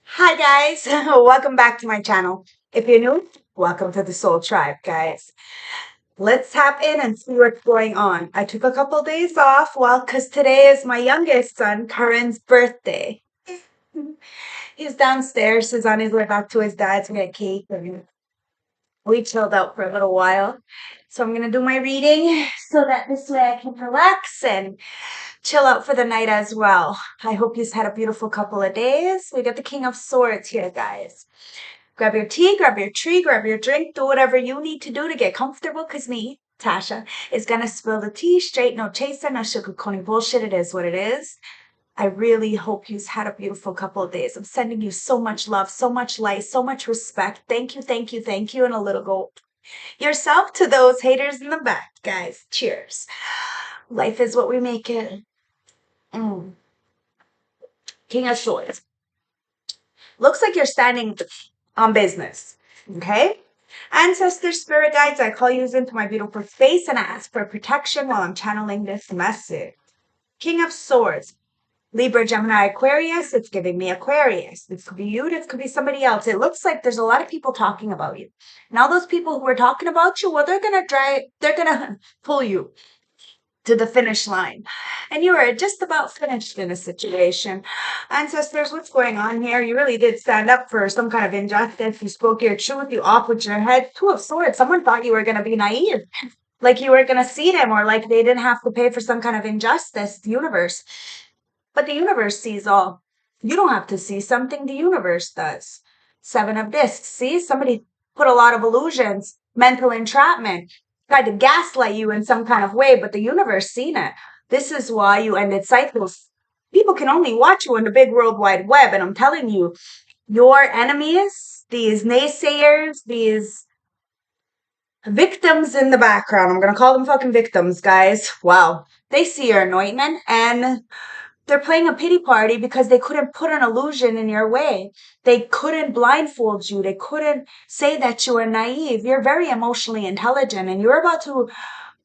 Hi guys, welcome back to my channel. If you're new, welcome to the Soul Tribe, guys. Let's tap in and see what's going on. I took a couple days off, because today is my youngest son, Karen's birthday. He's downstairs, he's on his way back to his dad's to get cake, and we chilled out for a little while. So I'm gonna do my reading so that this way I can relax and chill out for the night as well. I hope you've had a beautiful couple of days. We got the King of Swords here, guys. Grab your tea, grab your tree, grab your drink, do whatever you need to do to get comfortable, because me, Tasha, is gonna spill the tea straight, no chaser, no sugarcoating bullshit. It is what it is. I really hope you've had a beautiful couple of days. I'm sending you so much love, so much light, so much respect. Thank you, thank you, thank you, and a little gold. Yourself to those haters in the back, guys. Cheers. Life is what we make it. King of Swords. Looks like you're standing on business. Okay? Ancestors, spirit guides, I call you into my beautiful space and I ask for protection while I'm channeling this message. King of Swords. Libra, Gemini, Aquarius. It's giving me Aquarius. This could be you. This could be somebody else. It looks like there's a lot of people talking about you. And all those people who are talking about you, well, they're going to pull you to the finish line. And you are just about finished in a situation. Ancestors, what's going on here? You really did stand up for some kind of injustice. You spoke your truth. You off with your head. Two of Swords. Someone thought you were going to be naive. Like you were going to see them, or like they didn't have to pay for some kind of injustice. The universe. But the universe sees all. You don't have to see something. The universe does. Seven of Discs. See, somebody put a lot of illusions, mental entrapment, tried to gaslight you in some kind of way, but the universe seen it. This is why you ended cycles. People can only watch you on the big world wide web, and I'm telling you, your enemies, these naysayers, these victims in the background, I'm gonna call them fucking victims, guys. Wow. They see your anointment and they're playing a pity party because they couldn't put an illusion in your way. They couldn't blindfold you. They couldn't say that you were naive. You're very emotionally intelligent and you're about to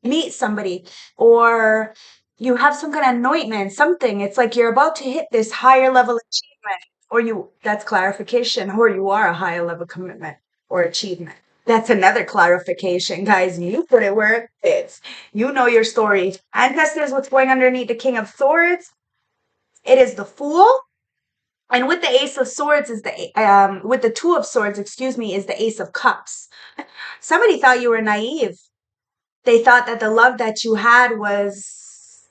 meet somebody, or you have some kind of anointment, something. It's like you're about to hit this higher level achievement, or that's clarification, or you are a higher level commitment or achievement. That's another clarification, guys. You put it where it fits. You know your story. Ancestors, what's going underneath the King of Swords? It is the Fool. And with the Ace of Swords is with the Two of Swords, excuse me, is the Ace of Cups. Somebody thought you were naive. They thought that the love that you had was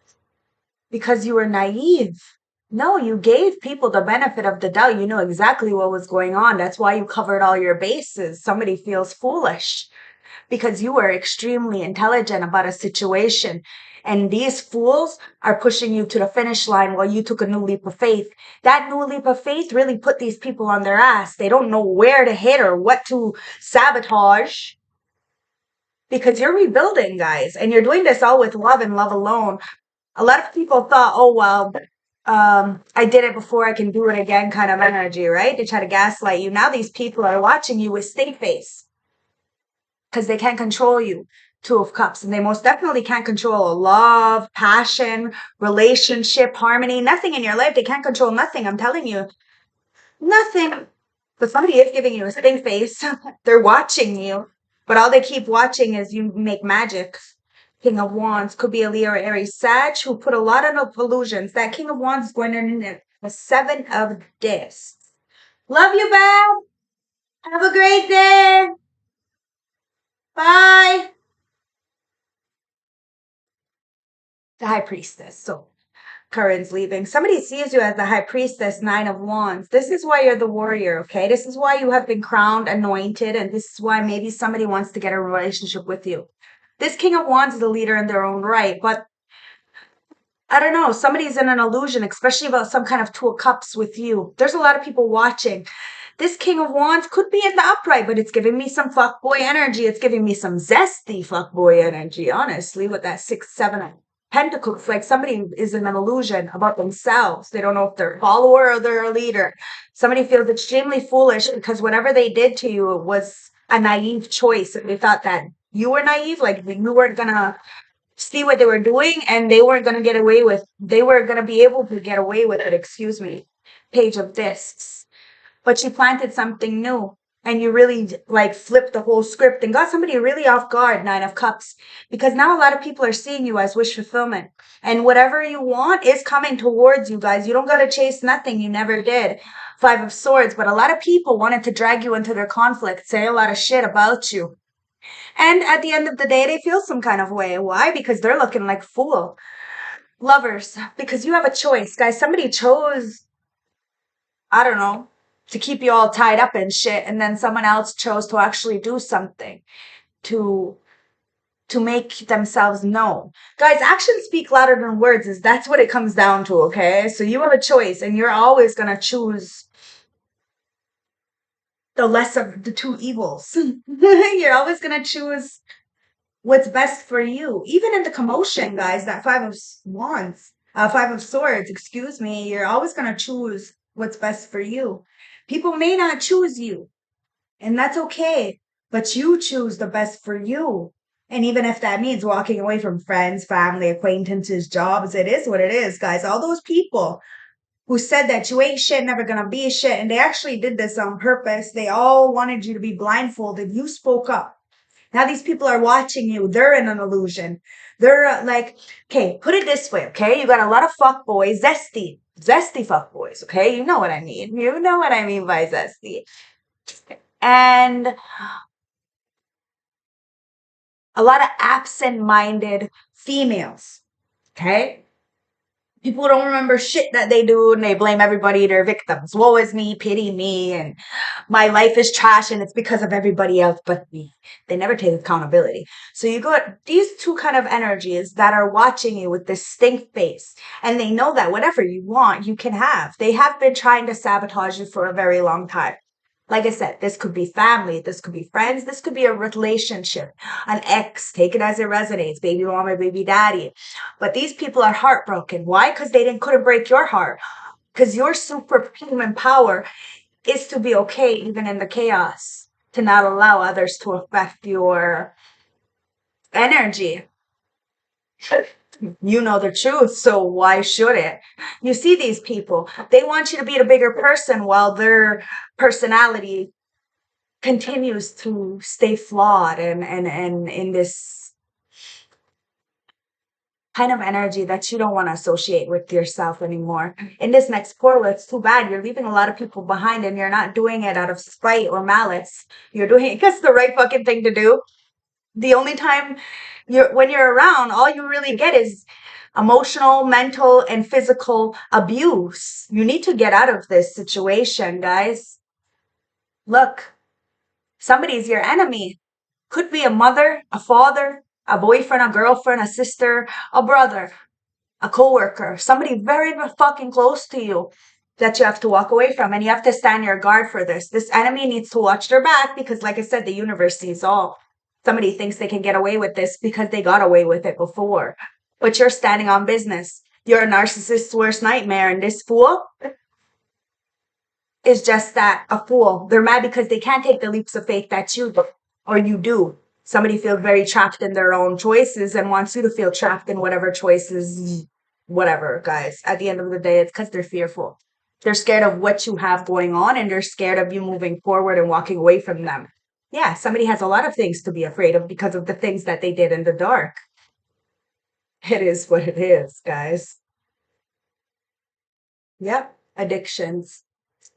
because you were naive. No, you gave people the benefit of the doubt. You know exactly what was going on. That's why you covered all your bases. Somebody feels foolish because you were extremely intelligent about a situation. And these fools are pushing you to the finish line while you took a new leap of faith. That new leap of faith really put these people on their ass. They don't know where to hit or what to sabotage because you're rebuilding, guys. And you're doing this all with love and love alone. A lot of people thought, oh, well, I did it before, I can do it again kind of energy, right? They try to gaslight you. Now these people are watching you with stink face because they can't control you. Two of Cups. And they most definitely can't control love, passion, relationship, harmony, nothing in your life. They can't control nothing. I'm telling you, nothing. But somebody is giving you a stink face. They're watching you. But all they keep watching is you make magic. King of Wands could be a Leo or Aries Sag who put a lot of illusions. That King of Wands is going to the Seven of Discs. Love you, Bab. Have a great day. Bye. The High Priestess. So Current's leaving. Somebody sees you as the High Priestess, Nine of Wands. This is why you're the warrior, okay? This is why you have been crowned, anointed, and this is why maybe somebody wants to get a relationship with you. This King of Wands is a leader in their own right, but I don't know, somebody's in an illusion, especially about some kind of Two of Cups with you. There's a lot of people watching. This King of Wands could be in the upright, but it's giving me some fuckboy energy. It's giving me some zesty fuckboy energy, honestly, with that 6, 7 of Pentacles. Like somebody is in an illusion about themselves. They don't know if they're a follower or they're a leader. Somebody feels extremely foolish because whatever they did to you was a naive choice. And they thought that you were naive, like you weren't going to see what they were doing and they weren't going to get away with, they were going to be able to get away with it, excuse me. Page of Discs. but you planted something new. And you really like flipped the whole script and got somebody really off guard, Nine of Cups. Because now a lot of people are seeing you as wish fulfillment. And whatever you want is coming towards you guys. You don't got to chase nothing. You never did. Five of Swords. But a lot of people wanted to drag you into their conflict, say a lot of shit about you. And at the end of the day, they feel some kind of way. Why? Because they're looking like fool. Lovers, because you have a choice, guys. Somebody chose, I don't know, to keep you all tied up and shit, and then someone else chose to actually do something to make themselves known. Guys, actions speak louder than words. That's what it comes down to, okay? So you have a choice, and you're always gonna choose the less of the two evils. You're always gonna choose what's best for you. Even in the commotion, guys, that Five of Swords, excuse me, you're always going to choose what's best for you. People may not choose you, and that's okay, but you choose the best for you. And even if that means walking away from friends, family, acquaintances, jobs, it is what it is, guys. All those people who said that you ain't shit, never gonna be shit, and they actually did this on purpose. They all wanted you to be blindfolded. You spoke up. Now these people are watching you. They're in an illusion. They're like, okay, put it this way, okay? You got a lot of fuck boys, zesty fuck boys, okay? You know what I mean. You know what I mean by zesty. And a lot of absent-minded females, okay? People don't remember shit that they do and they blame everybody, their victims. Woe is me, pity me, and my life is trash and it's because of everybody else but me. They never take accountability. So you got these two kind of energies that are watching you with this stink face. And they know that whatever you want, you can have. They have been trying to sabotage you for a very long time. Like I said, this could be family, this could be friends, this could be a relationship, an ex, take it as it resonates, baby mama, baby daddy. But these people are heartbroken. Why? Because they couldn't break your heart. Because your superhuman power is to be okay even in the chaos, to not allow others to affect your energy. You know the truth, so why should it? You see these people, they want you to be the bigger person while their personality continues to stay flawed and in this kind of energy that you don't want to associate with yourself anymore. In this next portal, it's too bad. You're leaving a lot of people behind and you're not doing it out of spite or malice. You're doing it because it's the right fucking thing to do. The only time when you're around, all you really get is emotional, mental, and physical abuse. You need to get out of this situation, guys. Look, somebody's your enemy. Could be a mother, a father, a boyfriend, a girlfriend, a sister, a brother, a coworker, somebody very fucking close to you that you have to walk away from, and you have to stand your guard for this. This enemy needs to watch their back because, like I said, the universe sees all. Somebody thinks they can get away with this because they got away with it before. But you're standing on business. You're a narcissist's worst nightmare, and this fool is just that, a fool. They're mad because they can't take the leaps of faith that you do, or you do. Somebody feels very trapped in their own choices and wants you to feel trapped in whatever choices, whatever, guys. At the end of the day, it's because they're fearful. They're scared of what you have going on, and they're scared of you moving forward and walking away from them. Yeah, somebody has a lot of things to be afraid of because of the things that they did in the dark. It is what it is, guys. Yep, addictions.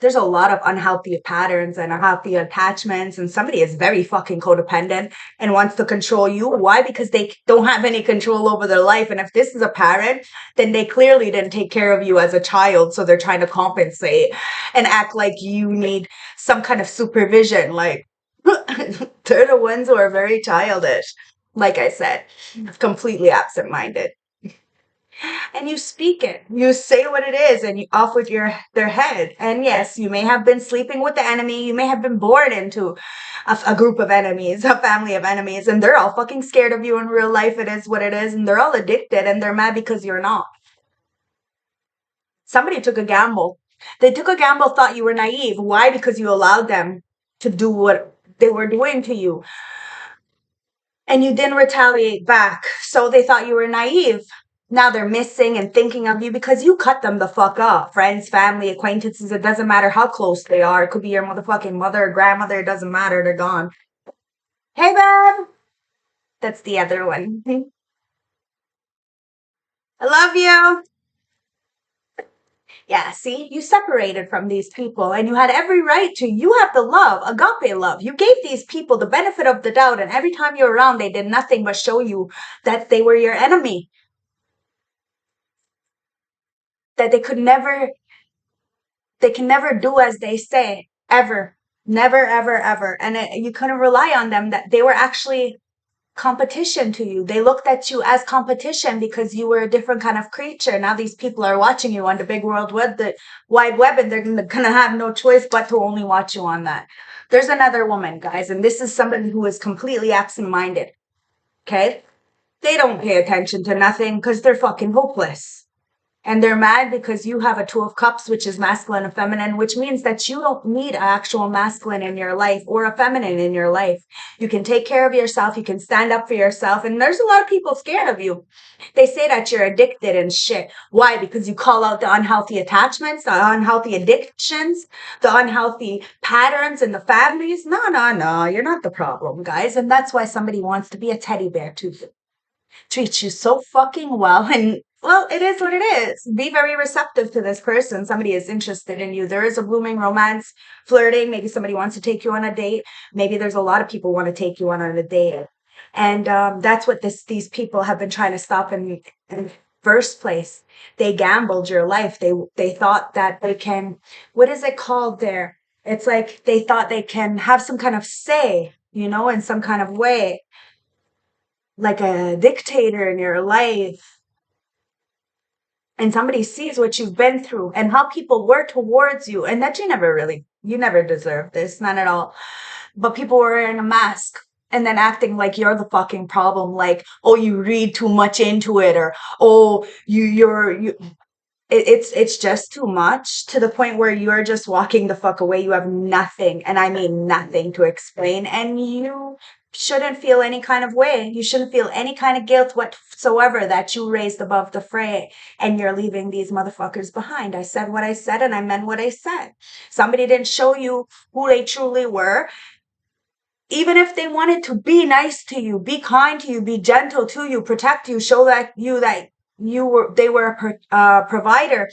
There's a lot of unhealthy patterns and unhealthy attachments, and somebody is very fucking codependent and wants to control you. Why? Because they don't have any control over their life. And if this is a parent, then they clearly didn't take care of you as a child, so they're trying to compensate and act like you need some kind of supervision. Like, they're the ones who are very childish. Like I said, completely absent-minded. And you speak it. You say what it is, and you off with their head. And yes, you may have been sleeping with the enemy. You may have been born into a group of enemies, a family of enemies, and they're all fucking scared of you in real life. It is what it is, and they're all addicted, and they're mad because you're not. Somebody took a gamble. They took a gamble, thought you were naive. Why? Because you allowed them to do what they were doing to you. And you didn't retaliate back. So they thought you were naive. Now they're missing and thinking of you because you cut them the fuck off. Friends, family, acquaintances, it doesn't matter how close they are. It could be your motherfucking mother or grandmother. It doesn't matter. They're gone. Hey, babe. That's the other one. I love you. Yeah, see, you separated from these people and you had every right to. You have the love, agape love. You gave these people the benefit of the doubt, and every time you're around, they did nothing but show you that they were your enemy, that they can never do as they say, ever. Never, ever, ever. And you couldn't rely on them, that they were actually competition to you. They looked at you as competition because you were a different kind of creature. Now these people are watching you on the big world web, the wide web, and they're gonna have no choice but to only watch you on that. There's another woman, guys, and this is somebody who is completely absent-minded. Okay? They don't pay attention to nothing because they're fucking hopeless. And they're mad because you have a two of cups, which is masculine and feminine, which means that you don't need an actual masculine in your life or a feminine in your life. You can take care of yourself. You can stand up for yourself. And there's a lot of people scared of you. They say that you're addicted and shit. Why? Because you call out the unhealthy attachments, the unhealthy addictions, the unhealthy patterns in the families. No, no, no. You're not the problem, guys. And that's why somebody wants to be a teddy bear to you. Treats you so fucking well, and well, it is what it is. Be very receptive to this person. Somebody is interested in you. There is a blooming romance, flirting. Maybe somebody wants to take you on a date. Maybe there's a lot of people want to take you on a date, and that's what these people have been trying to stop in first place. They gambled your life. They thought that they can. What is it called there? It's like they thought they can have some kind of say, in some kind of way, like a dictator in your life, and somebody sees what you've been through and how people were towards you, and that you never deserved this, none at all. But people were wearing a mask and then acting like you're the fucking problem, like, oh, you read too much into it, or oh, it's just too much, to the point where you're just walking the fuck away. You have nothing, and I mean nothing, to explain, and you shouldn't feel any kind of way. You shouldn't feel any kind of guilt whatsoever that you raised above the fray and you're leaving these motherfuckers behind. I said what I said and I meant what I said. Somebody didn't show you who they truly were. Even if they wanted to be nice to you, be kind to you, be gentle to you, protect you, show that they were a provider,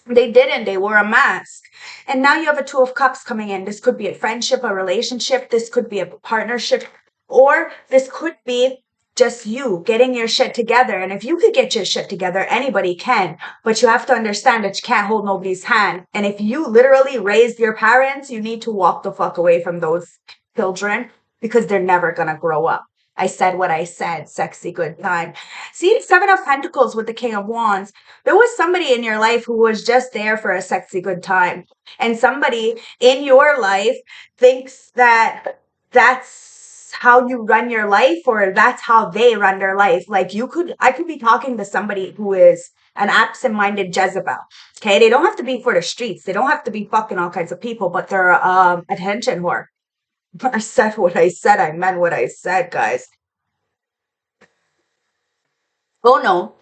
they didn't. They wore a mask. And now you have a two of cups coming in. This could be a friendship, a relationship. This could be a partnership, or this could be just you getting your shit together. And if you could get your shit together, anybody can. But you have to understand that you can't hold nobody's hand. And if you literally raised your parents, you need to walk the fuck away from those children, because they're never going to grow up. I said what I said. Sexy good time. See, Seven of Pentacles with the King of Wands. There was somebody in your life who was just there for a sexy good time. And somebody in your life thinks that that's how you run your life, or that's how they run their life. Like I could be talking to somebody who is an absent-minded Jezebel. Okay, they don't have to be for the streets. They don't have to be fucking all kinds of people, but they're attention whore. I said what I said. I meant what I said, guys. Oh no,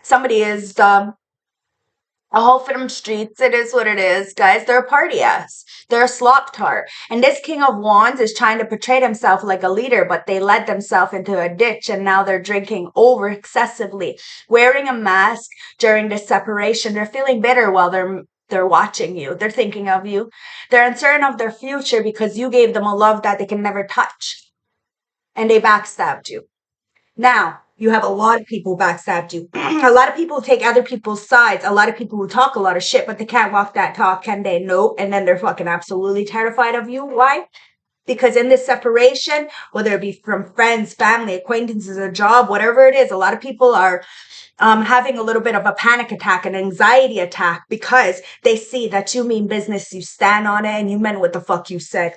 somebody is a whole from streets. It is what it is, guys. They're a party ass. They're a slop tart. And this King of Wands is trying to portray himself like a leader, but they led themselves into a ditch, and now they're drinking over excessively, wearing a mask during this separation. They're feeling bitter while they're watching you. They're thinking of you. They're uncertain of their future because you gave them a love that they can never touch, and they backstabbed you. Now, you have a lot of people backstabbed you. A lot of people take other people's sides. A lot of people who talk a lot of shit, but they can't walk that talk, can they? Nope. And then they're fucking absolutely terrified of you. Why? Because in this separation, whether it be from friends, family, acquaintances, a job, whatever it is, a lot of people are having a little bit of a panic attack, an anxiety attack, because they see that you mean business, you stand on it, and you meant what the fuck you said.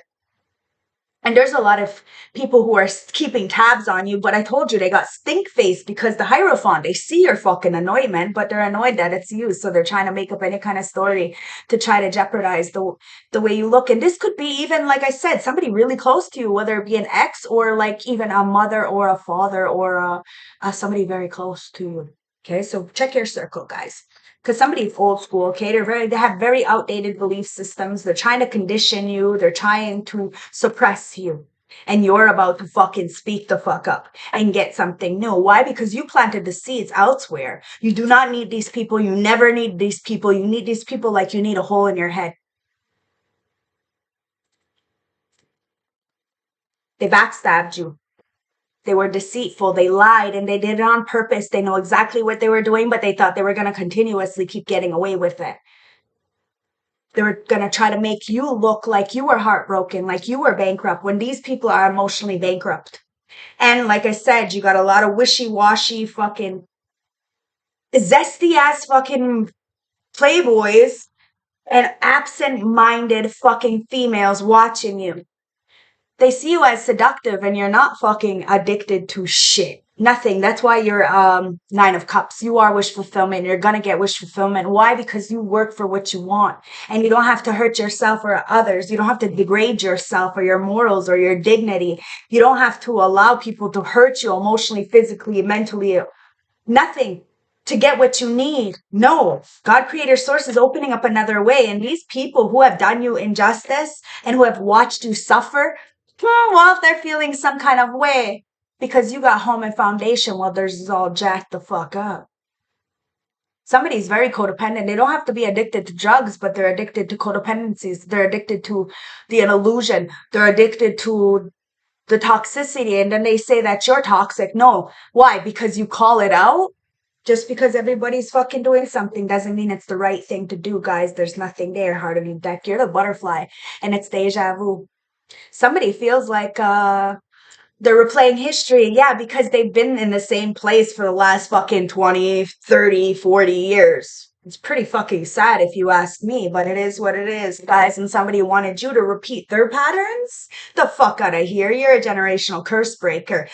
And there's a lot of people who are keeping tabs on you, but I told you they got stink face because the Hierophant, they see your fucking annoyment, but they're annoyed that it's you. So they're trying to make up any kind of story to try to jeopardize the way you look. And this could be even, like I said, somebody really close to you, whether it be an ex or like even a mother or a father or somebody very close to you. Okay, so check your circle, guys. Because somebody's old school, okay? They have very outdated belief systems. They're trying to condition you. They're trying to suppress you. And you're about to fucking speak the fuck up and get something new. Why? Because you planted the seeds elsewhere. You do not need these people. You never need these people. You need these people like you need a hole in your head. They backstabbed you. They were deceitful. They lied and they did it on purpose. They know exactly what they were doing, but they thought they were going to continuously keep getting away with it. They were going to try to make you look like you were heartbroken, like you were bankrupt, when these people are emotionally bankrupt. And like I said, you got a lot of wishy-washy fucking zesty ass fucking playboys and absent-minded fucking females watching you. They see you as seductive and you're not fucking addicted to shit. Nothing. That's why you're Nine of Cups. You are wish fulfillment. You're gonna get wish fulfillment. Why? Because you work for what you want. And you don't have to hurt yourself or others. You don't have to degrade yourself or your morals or your dignity. You don't have to allow people to hurt you emotionally, physically, mentally. Nothing. To get what you need. No. God creator source is opening up another way. And these people who have done you injustice and who have watched you suffer, well, they're feeling some kind of way because you got home and foundation while theirs is all jacked the fuck up. Somebody's very codependent. They don't have to be addicted to drugs, but they're addicted to codependencies. They're addicted to the illusion. They're addicted to the toxicity. And then they say that you're toxic. No. Why? Because you call it out? Just because everybody's fucking doing something doesn't mean it's the right thing to do, guys. There's nothing there. Heart of the deck. You're the butterfly. And it's deja vu. Somebody feels like they're replaying history. Yeah, because they've been in the same place for the last fucking 20, 30, 40 years. It's pretty fucking sad if you ask me, but it is what it is, guys. And somebody wanted you to repeat their patterns? The fuck out of here. You're a generational curse breaker.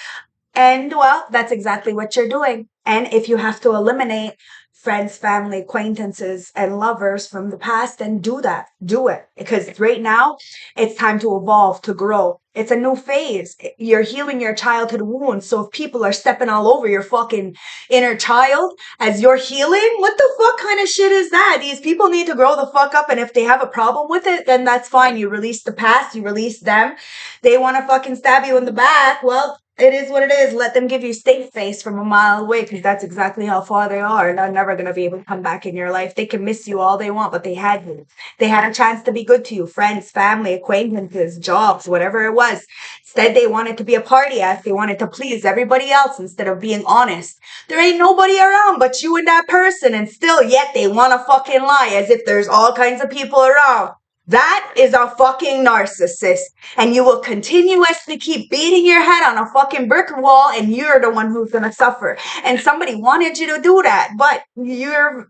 And well, that's exactly what you're doing. And if you have to eliminate friends, family, acquaintances, and lovers from the past, then do that. Do it. Because right now, it's time to evolve, to grow. It's a new phase. You're healing your childhood wounds. So if people are stepping all over your fucking inner child as you're healing, what the fuck kind of shit is that? These people need to grow the fuck up. And if they have a problem with it, then that's fine. You release the past. You release them. They want to fucking stab you in the back. Well, it is what it is. Let them give you steak face from a mile away, because that's exactly how far they are. And they're never going to be able to come back in your life. They can miss you all they want, but they had you. They had a chance to be good to you. Friends, family, acquaintances, jobs, whatever it was. Instead, they wanted to be a party ass. They wanted to please everybody else instead of being honest. There ain't nobody around but you and that person. And still, yet they want to fucking lie as if there's all kinds of people around. That is a fucking narcissist. And you will continuously keep beating your head on a fucking brick wall, and you're the one who's going to suffer. And somebody wanted you to do that, but your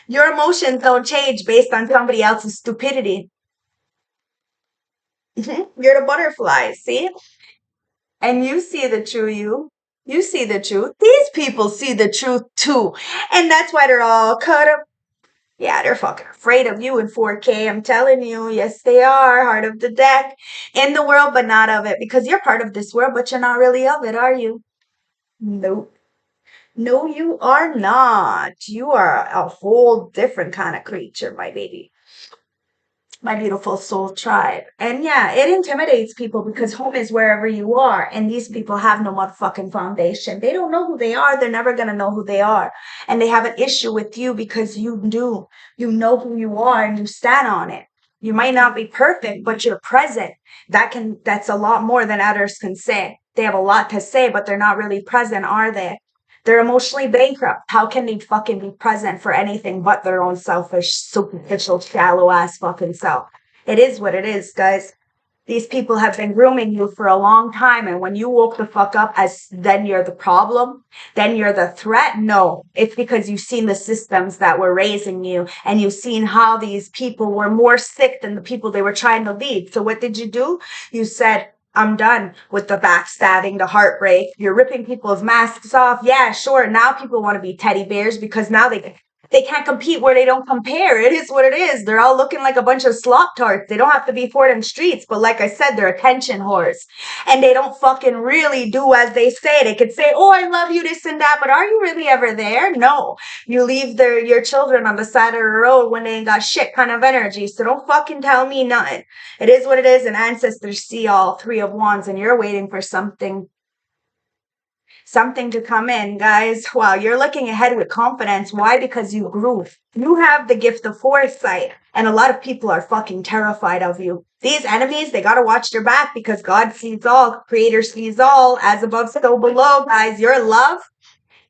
emotions don't change based on somebody else's stupidity. You're the butterfly, see? And you see the true you. You see the truth. These people see the truth too. And that's why they're all cut up. Yeah, they're fucking afraid of you in 4K. I'm telling you. Yes, they are. Heart of the deck. In the world, but not of it. Because you're part of this world, but you're not really of it, are you? Nope. No, you are not. You are a whole different kind of creature, my baby. My beautiful soul tribe. And yeah, it intimidates people because home is wherever you are. And these people have no motherfucking foundation. They don't know who they are. They're never going to know who they are. And they have an issue with you because you do. You know who you are and you stand on it. You might not be perfect, but you're present. That's a lot more than others can say. They have a lot to say, but they're not really present, are they? They're emotionally bankrupt. How can they fucking be present for anything but their own selfish, superficial, shallow ass fucking self? It is what it is, guys. These people have been grooming you for a long time. And when you woke the fuck up as then you're the problem, then you're the threat. No, it's because you've seen the systems that were raising you and you've seen how these people were more sick than the people they were trying to lead. So what did you do? You said, I'm done with the backstabbing, the heartbreak. You're ripping people's masks off. Yeah, sure. Now people want to be teddy bears because now They can't compete where they don't compare. It is what it is. They're all looking like a bunch of slop tarts. They don't have to be for them streets, but like I said, they're attention whores. And they don't fucking really do as they say. They could say, oh, I love you, this and that, but are you really ever there? No. You leave your children on the side of the road when they ain't got shit kind of energy. So don't fucking tell me nothing. It is what it is, and ancestors see all three of wands, and you're waiting for something to come in, guys. Wow, you're looking ahead with confidence. Why? Because you grew. You have the gift of foresight, and a lot of people are fucking terrified of you. These enemies, they gotta watch their back because God sees all, Creator sees all, as above, so below, guys. Your love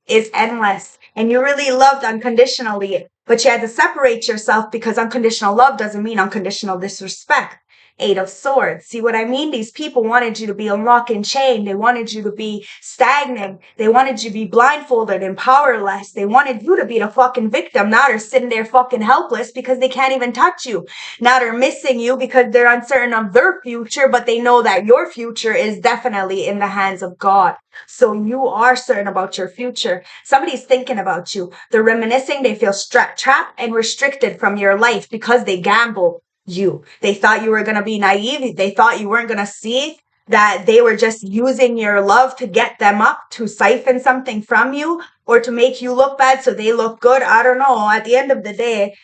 is endless, and you really loved unconditionally, but you had to separate yourself because unconditional love doesn't mean unconditional disrespect. Eight of Swords. See what I mean? These people wanted you to be unlocked and chained. They wanted you to be stagnant. They wanted you to be blindfolded and powerless. They wanted you to be the fucking victim. Now they're sitting there fucking helpless because they can't even touch you. Now they're missing you because they're uncertain of their future, but they know that your future is definitely in the hands of God. So you are certain about your future. Somebody's thinking about you. They're reminiscing. They feel trapped and restricted from your life because they gamble you. They thought you were going to be naive. They thought you weren't going to see that they were just using your love to get them up, to siphon something from you, or to make you look bad so they look good. I don't know. At the end of the day,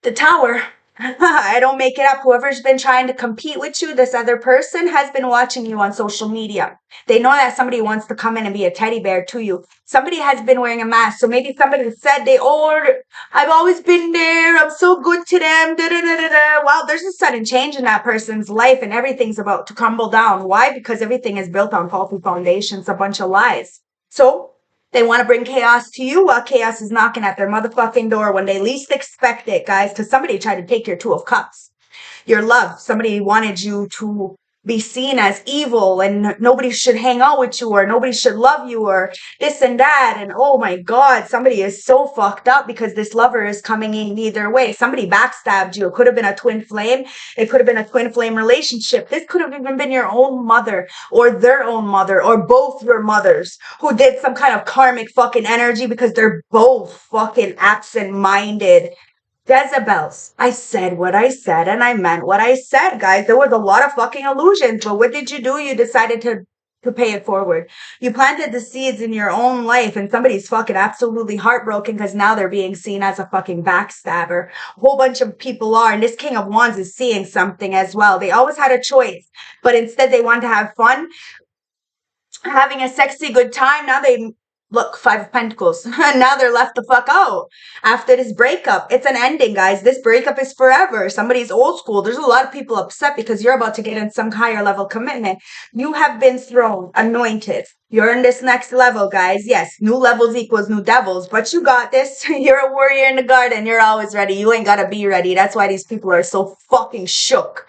the Tower. I don't make it up. Whoever's been trying to compete with you, this other person has been watching you on social media. They know that somebody wants to come in and be a teddy bear to you. Somebody has been wearing a mask. So maybe somebody said I've always been there. I'm so good to them. Da, da, da, da, da. Well, there's a sudden change in that person's life and everything's about to crumble down. Why? Because everything is built on faulty foundations, a bunch of lies. So they want to bring chaos to you while chaos is knocking at their motherfucking door when they least expect it, guys, because somebody tried to take your Two of Cups. Your love. Somebody wanted you to be seen as evil and nobody should hang out with you or nobody should love you or this and that. And oh my God, somebody is so fucked up because this lover is coming in either way. Somebody backstabbed you. It could have been a twin flame. It could have been a twin flame relationship. This could have even been your own mother or their own mother or both your mothers who did some kind of karmic fucking energy because they're both fucking absent-minded Jezebels. I said what I said and I meant what I said, guys. There was a lot of fucking illusions, but what did you do? You decided to pay it forward. You planted the seeds in your own life and somebody's fucking absolutely heartbroken because now they're being seen as a fucking backstabber. A whole bunch of people are, and this King of Wands is seeing something as well. They always had a choice, but instead they want to have fun, having a sexy good time. Now they look, Five of Pentacles. Now they're left the fuck out after this breakup. It's an ending, guys. This breakup is forever. Somebody's old school. There's a lot of people upset because you're about to get in some higher level commitment. You have been thrown, anointed. You're in this next level, guys. Yes, new levels equals new devils, but you got this. You're a warrior in the garden. You're always ready. You ain't got to be ready. That's why these people are so fucking shook.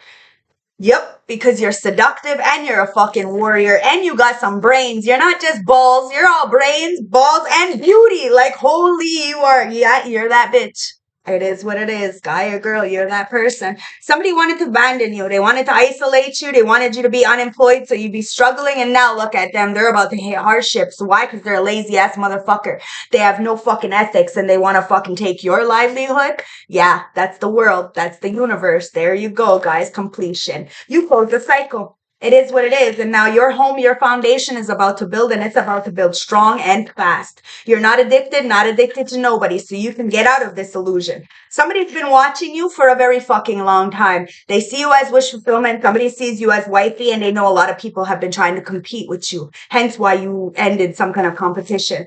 Yep, because you're seductive and you're a fucking warrior and you got some brains. You're not just balls. You're all brains, balls, and beauty. Like, holy, you are. Yeah, you're that bitch. It is what it is. Guy or girl, you're that person. Somebody wanted to abandon you. They wanted to isolate you. They wanted you to be unemployed so you'd be struggling. And now look at them. They're about to hit hardships. Why? Because they're a lazy ass motherfucker. They have no fucking ethics and they want to fucking take your livelihood. Yeah, that's the world. That's the universe. There you go, guys. Completion. You close the cycle. It is what it is. And now your home, your foundation is about to build, and it's about to build strong and fast. You're not addicted to nobody, so you can get out of this illusion. Somebody's been watching you for a very fucking long time. They see you as wish fulfillment. Somebody sees you as wifey, and they know a lot of people have been trying to compete with you. Hence why you ended some kind of competition.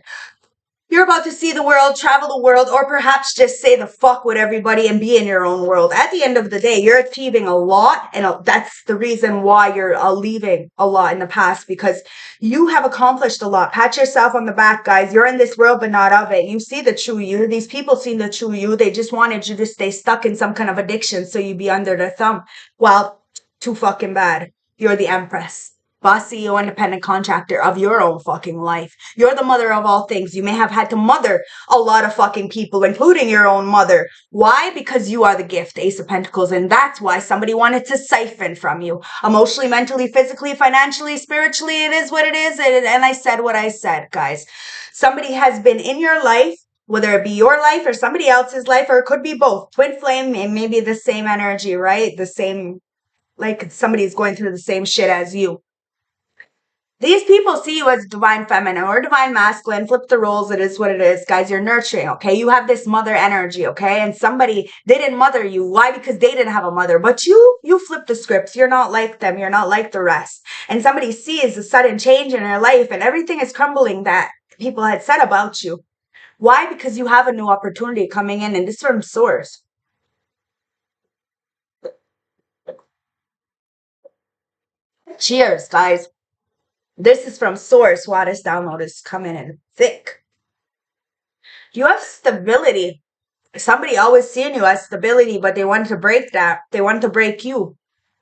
You're about to see the world, travel the world, or perhaps just say the fuck with everybody and be in your own world. At the end of the day, you're achieving a lot, and that's the reason why you're leaving a lot in the past, because you have accomplished a lot. Pat yourself on the back, guys. You're in this world, but not of it. You see the true you. These people see the true you. They just wanted you to stay stuck in some kind of addiction so you'd be under their thumb. Well, too fucking bad. You're the Empress. Boss, CEO, independent contractor of your own fucking life. You're the mother of all things. You may have had to mother a lot of fucking people, including your own mother. Why? Because you are the gift, Ace of Pentacles, and that's why somebody wanted to siphon from you. Emotionally, mentally, physically, financially, spiritually, it is what it is, and I said what I said, guys. Somebody has been in your life whether it be your life or somebody else's life, or it could be both. Twin flame and maybe the same energy, right? The same, like somebody's going through the same shit as you. These people see you as divine feminine or divine masculine. Flip the roles. It is what it is, guys. You're nurturing, okay? You have this mother energy, okay? And somebody, they didn't mother you. Why? Because they didn't have a mother. But you flip the scripts. You're not like them. You're not like the rest. And somebody sees a sudden change in your life and everything is crumbling that people had said about you. Why? Because you have a new opportunity coming in, and this is from source. Cheers, guys. This is from source. Wow, this download is coming in thick. You have stability. Somebody always seeing you as stability, but they want to break that. They want to break you.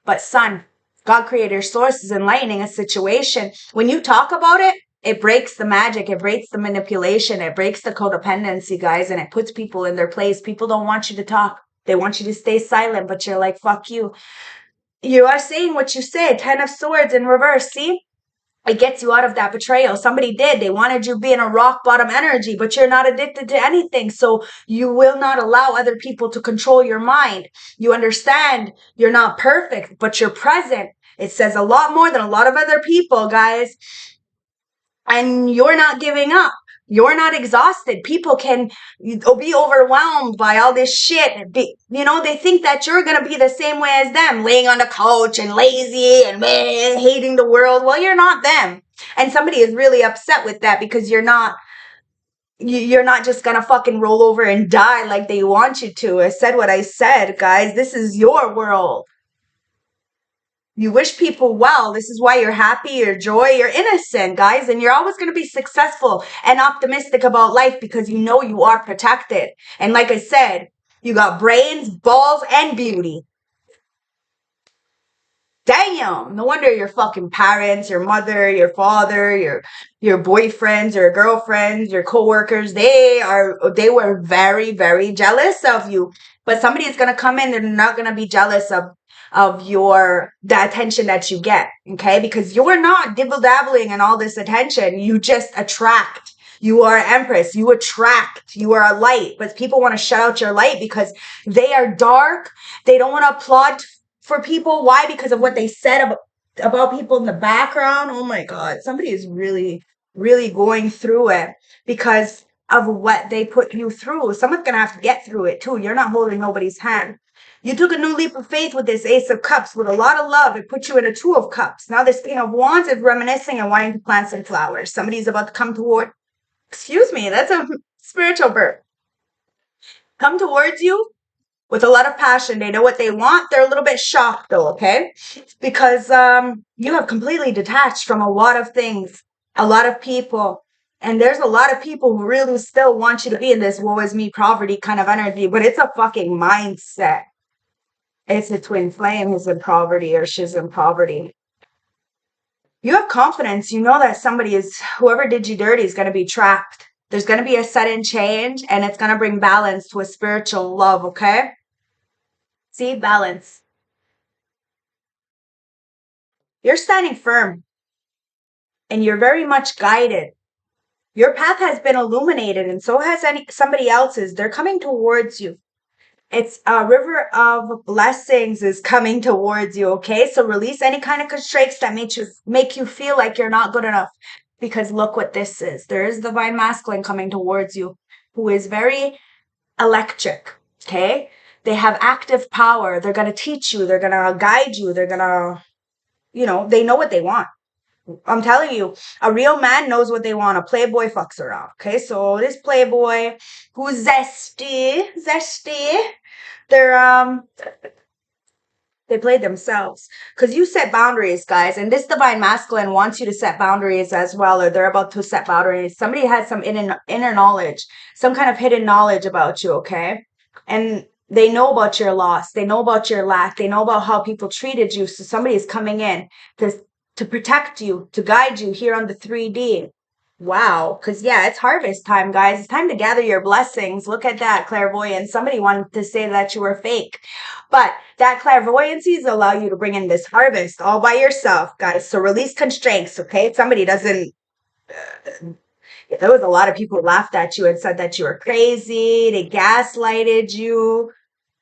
But son, God creator source is enlightening a situation. When you talk about it, it breaks the magic. It breaks the manipulation. It breaks the codependency, guys, and it puts people in their place. People don't want you to talk. They want you to stay silent, but you're like, fuck you. You are saying what you say. 10 of Swords in reverse. See? It gets you out of that betrayal. Somebody did. They wanted you to be in a rock bottom energy, but you're not addicted to anything. So you will not allow other people to control your mind. You understand you're not perfect, but you're present. It says a lot more than a lot of other people, guys. And you're not giving up. You're not exhausted. People can be overwhelmed by all this shit. They think that you're going to be the same way as them, laying on the couch and lazy and hating the world. Well, you're not them. And somebody is really upset with that because you're not just going to fucking roll over and die like they want you to. I said what I said, guys. This is your world. You wish people well. This is why you're happy, you're joy, you're innocent, guys. And you're always going to be successful and optimistic about life because you know you are protected. And like I said, you got brains, balls, and beauty. Damn. No wonder your fucking parents, your mother, your father, your boyfriends, your girlfriends, your coworkers, they were very, very jealous of you. But somebody is gonna come in, they're not gonna be jealous of the attention that you get, okay? Because you're not dibble dabbling in all this attention. You just attract. You are Empress. You attract. You are a light. But people want to shut out your light because they are dark. They don't want to applaud for people. Why? Because of what they said about people in the background. Oh my God. Somebody is really, really going through it because of what they put you through. Someone's going to have to get through it too. You're not holding nobody's hand. You took a new leap of faith with this Ace of Cups with a lot of love. It put you in a Two of Cups. Now this King of Wands is reminiscing and wanting to plant some flowers. Somebody's about to come toward, excuse me, that's a spiritual bird. Come towards you with a lot of passion. They know what they want. They're a little bit shocked though, okay? Because you have completely detached from a lot of things, a lot of people. And there's a lot of people who really still want you to be in this woe is me poverty kind of energy, but it's a fucking mindset. It's a twin flame who's in poverty or she's in poverty. You have confidence. You know that whoever did you dirty is going to be trapped. There's going to be a sudden change and it's going to bring balance to a spiritual love, okay? See, balance. You're standing firm and you're very much guided. Your path has been illuminated and so has somebody else's. They're coming towards you. It's a river of blessings is coming towards you, okay? So release any kind of constraints that make you feel like you're not good enough. Because look what this is. There is divine masculine coming towards you who is very electric, okay? They have active power. They're going to teach you. They're going to guide you. They're going to, they know what they want. I'm telling you, a real man knows what they want. A playboy fucks around. Okay, so this playboy who's zesty, they play themselves. Because you set boundaries, guys. And this divine masculine wants you to set boundaries as well, or they're about to set boundaries. Somebody has some inner knowledge, some kind of hidden knowledge about you, okay? And they know about your loss. They know about your lack. They know about how people treated you. So somebody is coming in to protect you, to guide you here on the 3D. Wow. Because, yeah, it's harvest time, guys. It's time to gather your blessings. Look at that, clairvoyance. Somebody wanted to say that you were fake. But that clairvoyancy is allow you to bring in this harvest all by yourself, guys. So release constraints, okay? Somebody doesn't There was a lot of people who laughed at you and said that you were crazy. They gaslighted you.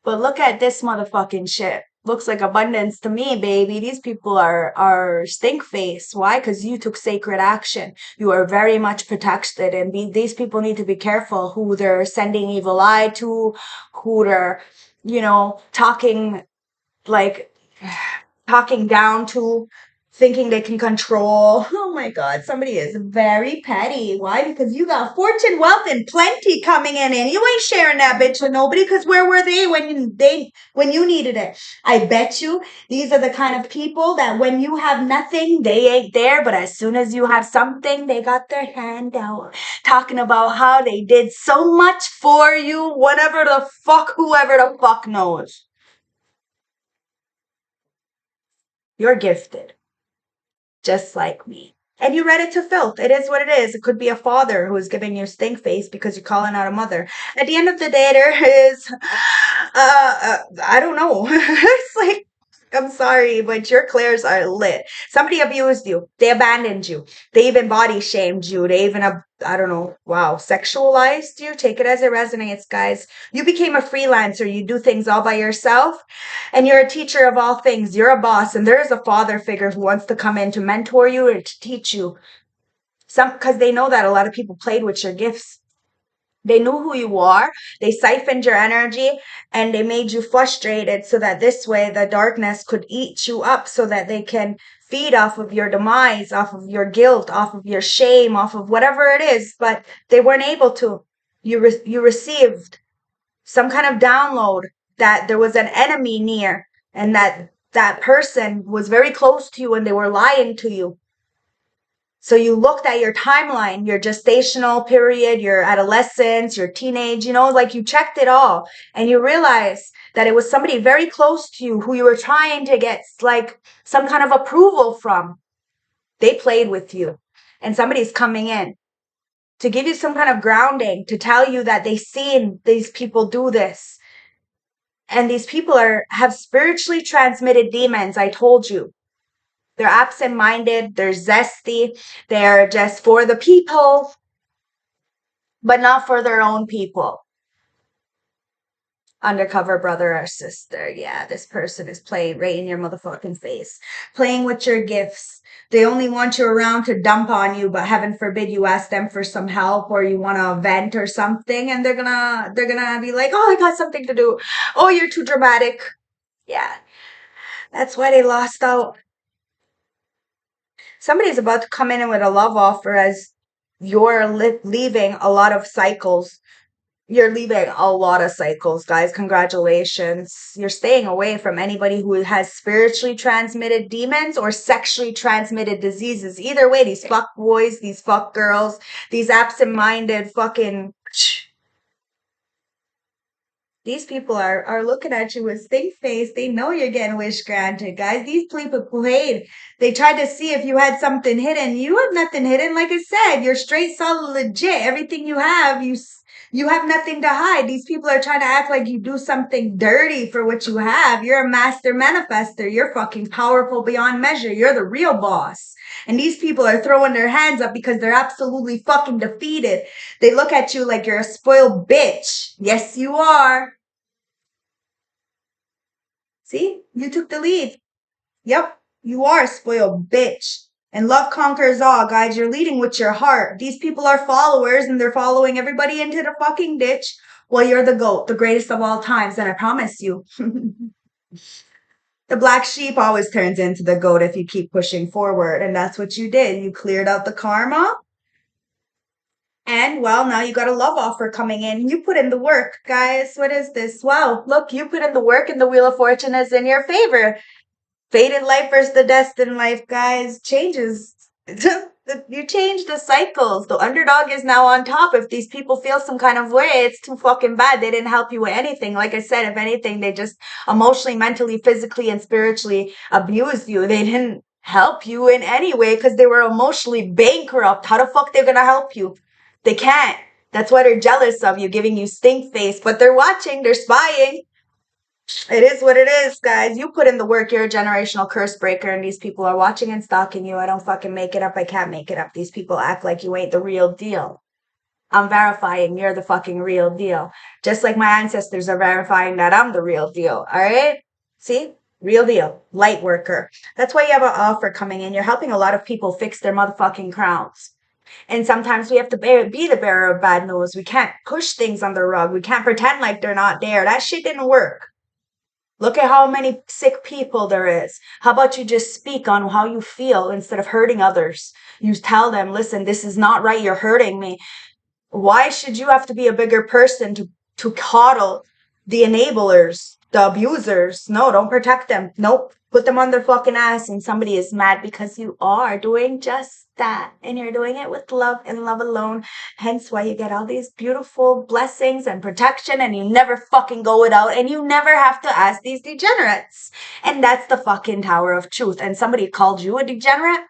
But look at this motherfucking shit. Looks like abundance to me, baby. These people are stink face. Why? Because you took sacred action. You are very much protected, and these people need to be careful who they're sending evil eye to, who they're, talking like talking down to, thinking they can control. Oh my God, somebody is very petty. Why? Because you got fortune, wealth, and plenty coming in, and you ain't sharing that bitch with nobody. Because where were they when you needed it? I bet you these are the kind of people that when you have nothing, they ain't there. But as soon as you have something, they got their hand out, talking about how they did so much for you. Whatever the fuck, whoever the fuck knows. You're gifted, just like me. And you read it to filth. It is what it is. It could be a father who is giving you stink face because you're calling out a mother. At the end of the day, there is, I don't know. It's like, I'm sorry, but your clairs are lit. Somebody abused you. They abandoned you. They even body shamed you. They even, I don't know, wow, sexualized you. Take it as it resonates, guys. You became a freelancer. You do things all by yourself. And you're a teacher of all things. You're a boss. And there is a father figure who wants to come in to mentor you or to teach you. Because they know that a lot of people played with your gifts. They knew who you are. They siphoned your energy and they made you frustrated so that this way the darkness could eat you up so that they can feed off of your demise, off of your guilt, off of your shame, off of whatever it is. But they weren't able to. You received some kind of download that there was an enemy near and that person was very close to you and they were lying to you. So you looked at your timeline, your gestational period, your adolescence, your teenage, like you checked it all and you realized that it was somebody very close to you who you were trying to get like some kind of approval from. They played with you and somebody's coming in to give you some kind of grounding, to tell you that they've seen these people do this. And these people have spiritually transmitted demons, I told you. They're absent-minded, they're zesty, they're just for the people, but not for their own people. Undercover brother or sister. Yeah, this person is playing right in your motherfucking face. Playing with your gifts. They only want you around to dump on you, but heaven forbid you ask them for some help or you want to vent or something, and they're gonna be like, oh, I got something to do. Oh, you're too dramatic. Yeah. That's why they lost out. Somebody's about to come in with a love offer as you're leaving a lot of cycles. You're leaving a lot of cycles, guys. Congratulations. You're staying away from anybody who has spiritually transmitted demons or sexually transmitted diseases. Either way, these fuck boys, these fuck girls, these absent-minded fucking... These people are looking at you with stink face. They know you're getting wish granted, guys. These people played. They tried to see if you had something hidden. You have nothing hidden. Like I said, you're straight, solid, legit. Everything you have, you have nothing to hide. These people are trying to act like you do something dirty for what you have. You're a master manifester. You're fucking powerful beyond measure. You're the real boss. And these people are throwing their hands up because they're absolutely fucking defeated. They look at you like you're a spoiled bitch. Yes, you are. See, you took the lead. Yep, you are a spoiled bitch. And love conquers all, guys. You're leading with your heart. These people are followers and they're following everybody into the fucking ditch. Well, you're the GOAT, the greatest of all times, and I promise you. The black sheep always turns into the GOAT if you keep pushing forward. And that's what you did. You cleared out the karma. And, well, now you got a love offer coming in. You put in the work, guys. What is this? Wow, look, you put in the work and the Wheel of Fortune is in your favor. Fated life versus the destined life, guys. Changes. You change the cycles. The underdog is now on top. If these people feel some kind of way, it's too fucking bad. They didn't help you with anything. Like I said, if anything, they just emotionally, mentally, physically, and spiritually abused you. They didn't help you in any way because they were emotionally bankrupt. How the fuck they're gonna help you? They can't. That's why they're jealous of you, giving you stink face. But they're watching. They're spying. It is what it is, guys. You put in the work. You're a generational curse breaker, and these people are watching and stalking you. I don't fucking make it up. I can't make it up. These people act like you ain't the real deal. I'm verifying you're the fucking real deal. Just like my ancestors are verifying that I'm the real deal. All right? See? Real deal. Light worker. That's why you have an offer coming in. You're helping a lot of people fix their motherfucking crowns. And sometimes we have to be the bearer of bad news. We can't push things on the rug. We can't pretend like they're not there. That shit didn't work. Look at how many sick people there is. How about you just speak on how you feel instead of hurting others? You tell them, listen, this is not right. You're hurting me. Why should you have to be a bigger person to coddle the enablers, the abusers? No, don't protect them. Nope. Put them on their fucking ass, and somebody is mad because you are doing just that. And you're doing it with love and love alone. Hence why you get all these beautiful blessings and protection, and you never fucking go without, and you never have to ask these degenerates. And that's the fucking Tower of Truth. And somebody called you a degenerate?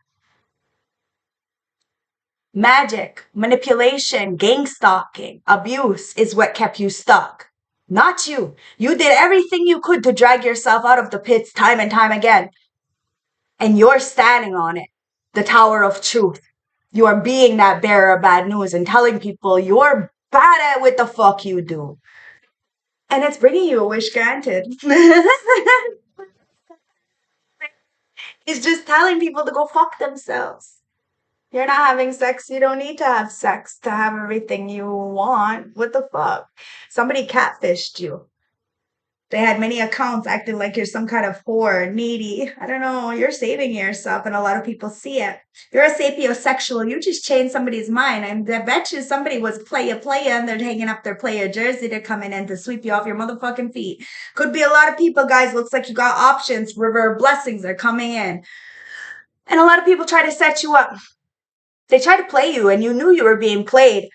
Magic, manipulation, gang stalking, abuse is what kept you stuck. Not you. You did everything you could to drag yourself out of the pits time and time again. And you're standing on it. The Tower of Truth. You are being that bearer of bad news and telling people you're bad at what the fuck you do. And it's bringing you a wish granted. It's just telling people to go fuck themselves. You're not having sex. You don't need to have sex to have everything you want. What the fuck? Somebody catfished you. They had many accounts acting like you're some kind of whore, needy. I don't know. You're saving yourself, and a lot of people see it. You're a sapiosexual. You just changed somebody's mind. And I bet you somebody was playa, and they're hanging up their player jersey. They're coming in to sweep you off your motherfucking feet. Could be a lot of people, guys. Looks like you got options. River blessings are coming in. And a lot of people try to set you up. They tried to play you, and you knew you were being played.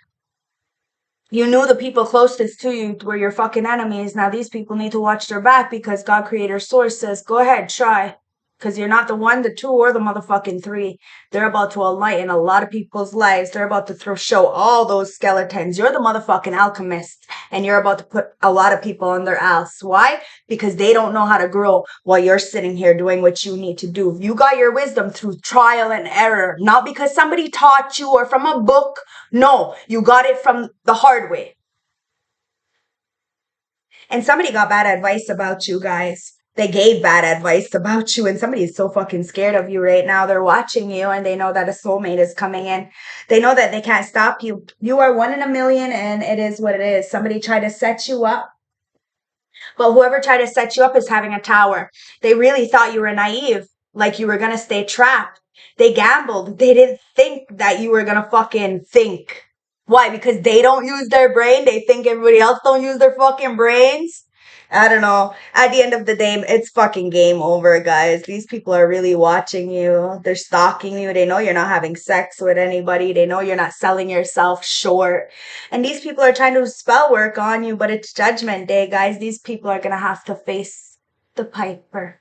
You knew the people closest to you were your fucking enemies. Now these people need to watch their back because God Creator Source says, go ahead, try. Because you're not the one, the two, or the motherfucking three. They're about to enlighten a lot of people's lives. They're about to show all those skeletons. You're the motherfucking alchemist. And you're about to put a lot of people on their ass. Why? Because they don't know how to grow while you're sitting here doing what you need to do. You got your wisdom through trial and error. Not because somebody taught you or from a book. No, you got it from the hard way. And somebody got bad advice about you guys. They gave bad advice about you, and somebody is so fucking scared of you right now. They're watching you, and they know that a soulmate is coming in. They know that they can't stop you. You are 1 in a million, and it is what it is. Somebody tried to set you up, but whoever tried to set you up is having a tower. They really thought you were naive, like you were going to stay trapped. They gambled. They didn't think that you were going to fucking think. Why? Because they don't use their brain. They think everybody else don't use their fucking brains. I don't know. At the end of the day, it's fucking game over, guys. These people are really watching you. They're stalking you. They know you're not having sex with anybody. They know you're not selling yourself short. And these people are trying to spell work on you, but it's Judgment Day, guys. These people are going to have to face the piper.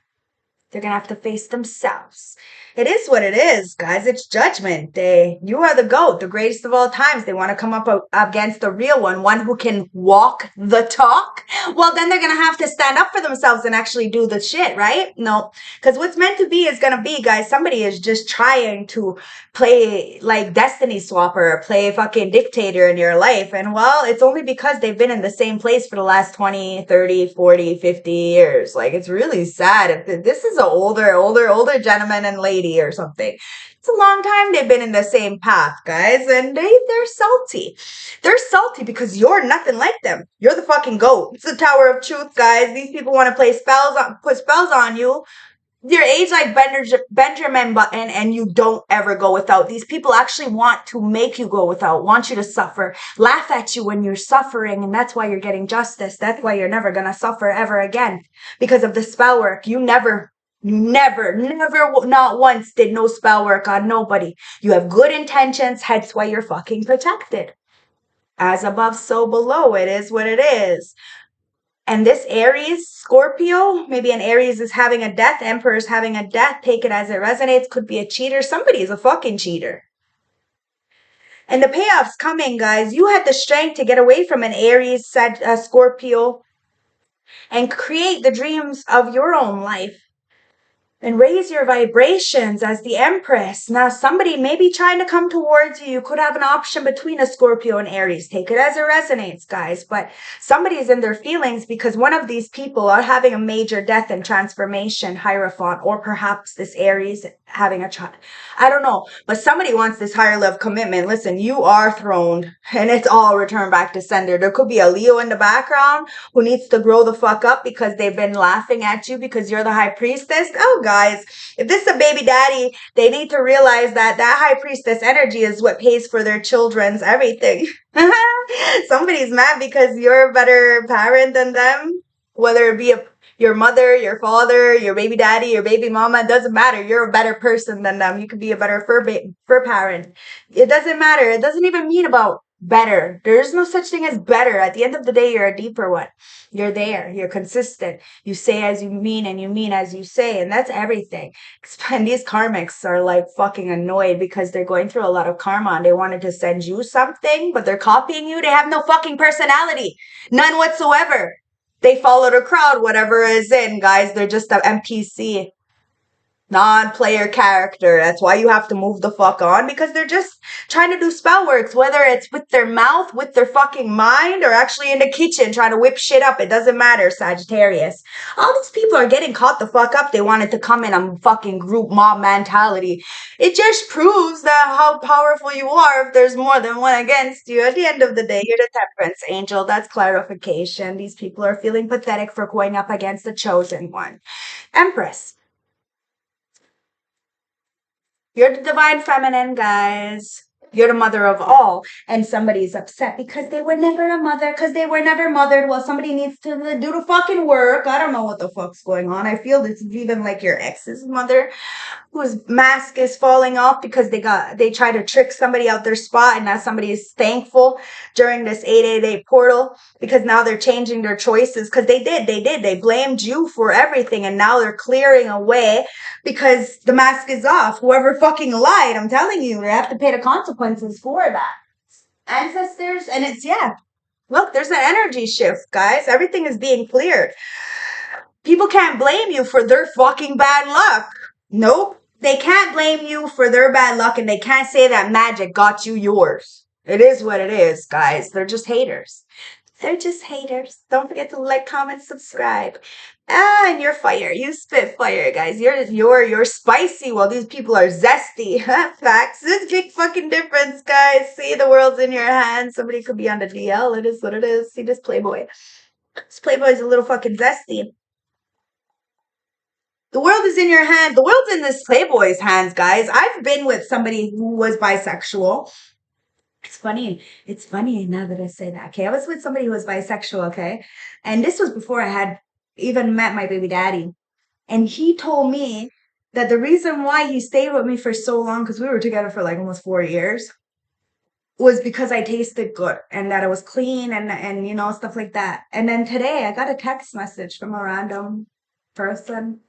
They're going to have to face themselves. It is what it is, guys. It's Judgment Day. You are the GOAT, the greatest of all times. They want to come up against the real one who can walk the talk. Well, then they're going to have to stand up for themselves and actually do the shit, right? No, because what's meant to be is going to be, guys. Somebody is just trying to play like Destiny Swapper, play fucking dictator in your life. And well, it's only because they've been in the same place for the last 20, 30, 40, 50 years. Like, it's really sad. If this is an older gentleman and lady or something. It's a long time they've been in the same path, guys, and they're salty. They're salty because you're nothing like them. You're the fucking GOAT. It's the Tower of Truth, guys. These people want to put spells on you. You're age like Benjamin Button, and you don't ever go without. These people actually want to make you go without, want you to suffer, laugh at you when you're suffering, and that's why you're getting justice. That's why you're never going to suffer ever again because of the spell work. You never, not once did no spell work on nobody. You have good intentions, hence why you're fucking protected. As above, so below. It is what it is. And this Aries, Scorpio, maybe an Aries is having a death, Emperor is having a death, take it as it resonates, could be a cheater. Somebody is a fucking cheater. And the payoff's coming, guys. You had the strength to get away from an Aries, Scorpio, and create the dreams of your own life. and raise your vibrations as the Empress. Now, somebody may be trying to come towards you. You could have an option between a Scorpio and Aries. Take it as it resonates, guys. But somebody's in their feelings because one of these people are having a major death and transformation, Hierophant, or perhaps this Aries having a child. I don't know. But somebody wants this higher love commitment. Listen, you are throned and it's all returned back to sender. There could be a Leo in the background who needs to grow the fuck up because they've been laughing at you because you're the high priestess. Oh, guys, if this is a baby daddy, they need to realize that that high priestess energy is what pays for their children's everything. Somebody's mad because you're a better parent than them, whether it be your mother, your father, your baby daddy, your baby mama. It doesn't matter. You're a better person than them. You could be a better fur parent. It doesn't matter. It doesn't even mean about better. There's no such thing as better. At the end of the day, you're a deeper one. You're there. You're consistent. You say as you mean and you mean as you say. And that's everything. And these karmics are like fucking annoyed because they're going through a lot of karma and they wanted to send you something, but they're copying you. They have no fucking personality. None whatsoever. They follow the crowd, whatever is in, guys. They're just an NPC. Non-player character. That's why you have to move the fuck on, because they're just trying to do spell works, whether it's with their mouth, with their fucking mind, or actually in the kitchen trying to whip shit up. It doesn't matter, Sagittarius. All these people are getting caught the fuck up. They wanted to come in a fucking group mob mentality. It just proves that how powerful you are if there's more than one against you. At the end of the day, you're the temperance angel. That's clarification. These people are feeling pathetic for going up against the chosen one. Empress. You're the divine feminine, guys. You're the mother of all. And somebody's upset because they were never a mother, because they were never mothered. Well, somebody needs to do the fucking work. I don't know what the fuck's going on. I feel this is even like your ex's mother, whose mask is falling off because they try to trick somebody out their spot, and now somebody is thankful during this 888 portal because now they're changing their choices, because they blamed you for everything, and now they're clearing away because the mask is off. Whoever fucking lied, I'm telling you, they have to pay the consequences for that. Ancestors, and it's, yeah, look, there's an energy shift, guys. Everything is being cleared. People can't blame you for their fucking bad luck. Nope. They can't blame you for their bad luck, and they can't say that magic got you yours. It is what it is, guys. They're just haters. They're just haters. Don't forget to like, comment, subscribe. And you're fire. You spit fire, guys. You're spicy while these people are zesty. Facts. There's a big fucking difference, guys. See, the world's in your hands. Somebody could be on the DL. It is what it is. See this playboy. This playboy is a little fucking zesty. The world is in your hands. The world's in this playboy's hands, guys. I've been with somebody who was bisexual. It's funny. It's funny now that I say that. Okay, I was with somebody who was bisexual, okay? And this was before I had even met my baby daddy. And he told me that the reason why he stayed with me for so long, because we were together for like almost 4 years, was because I tasted good and that I was clean and you know, stuff like that. And then today I got a text message from a random person.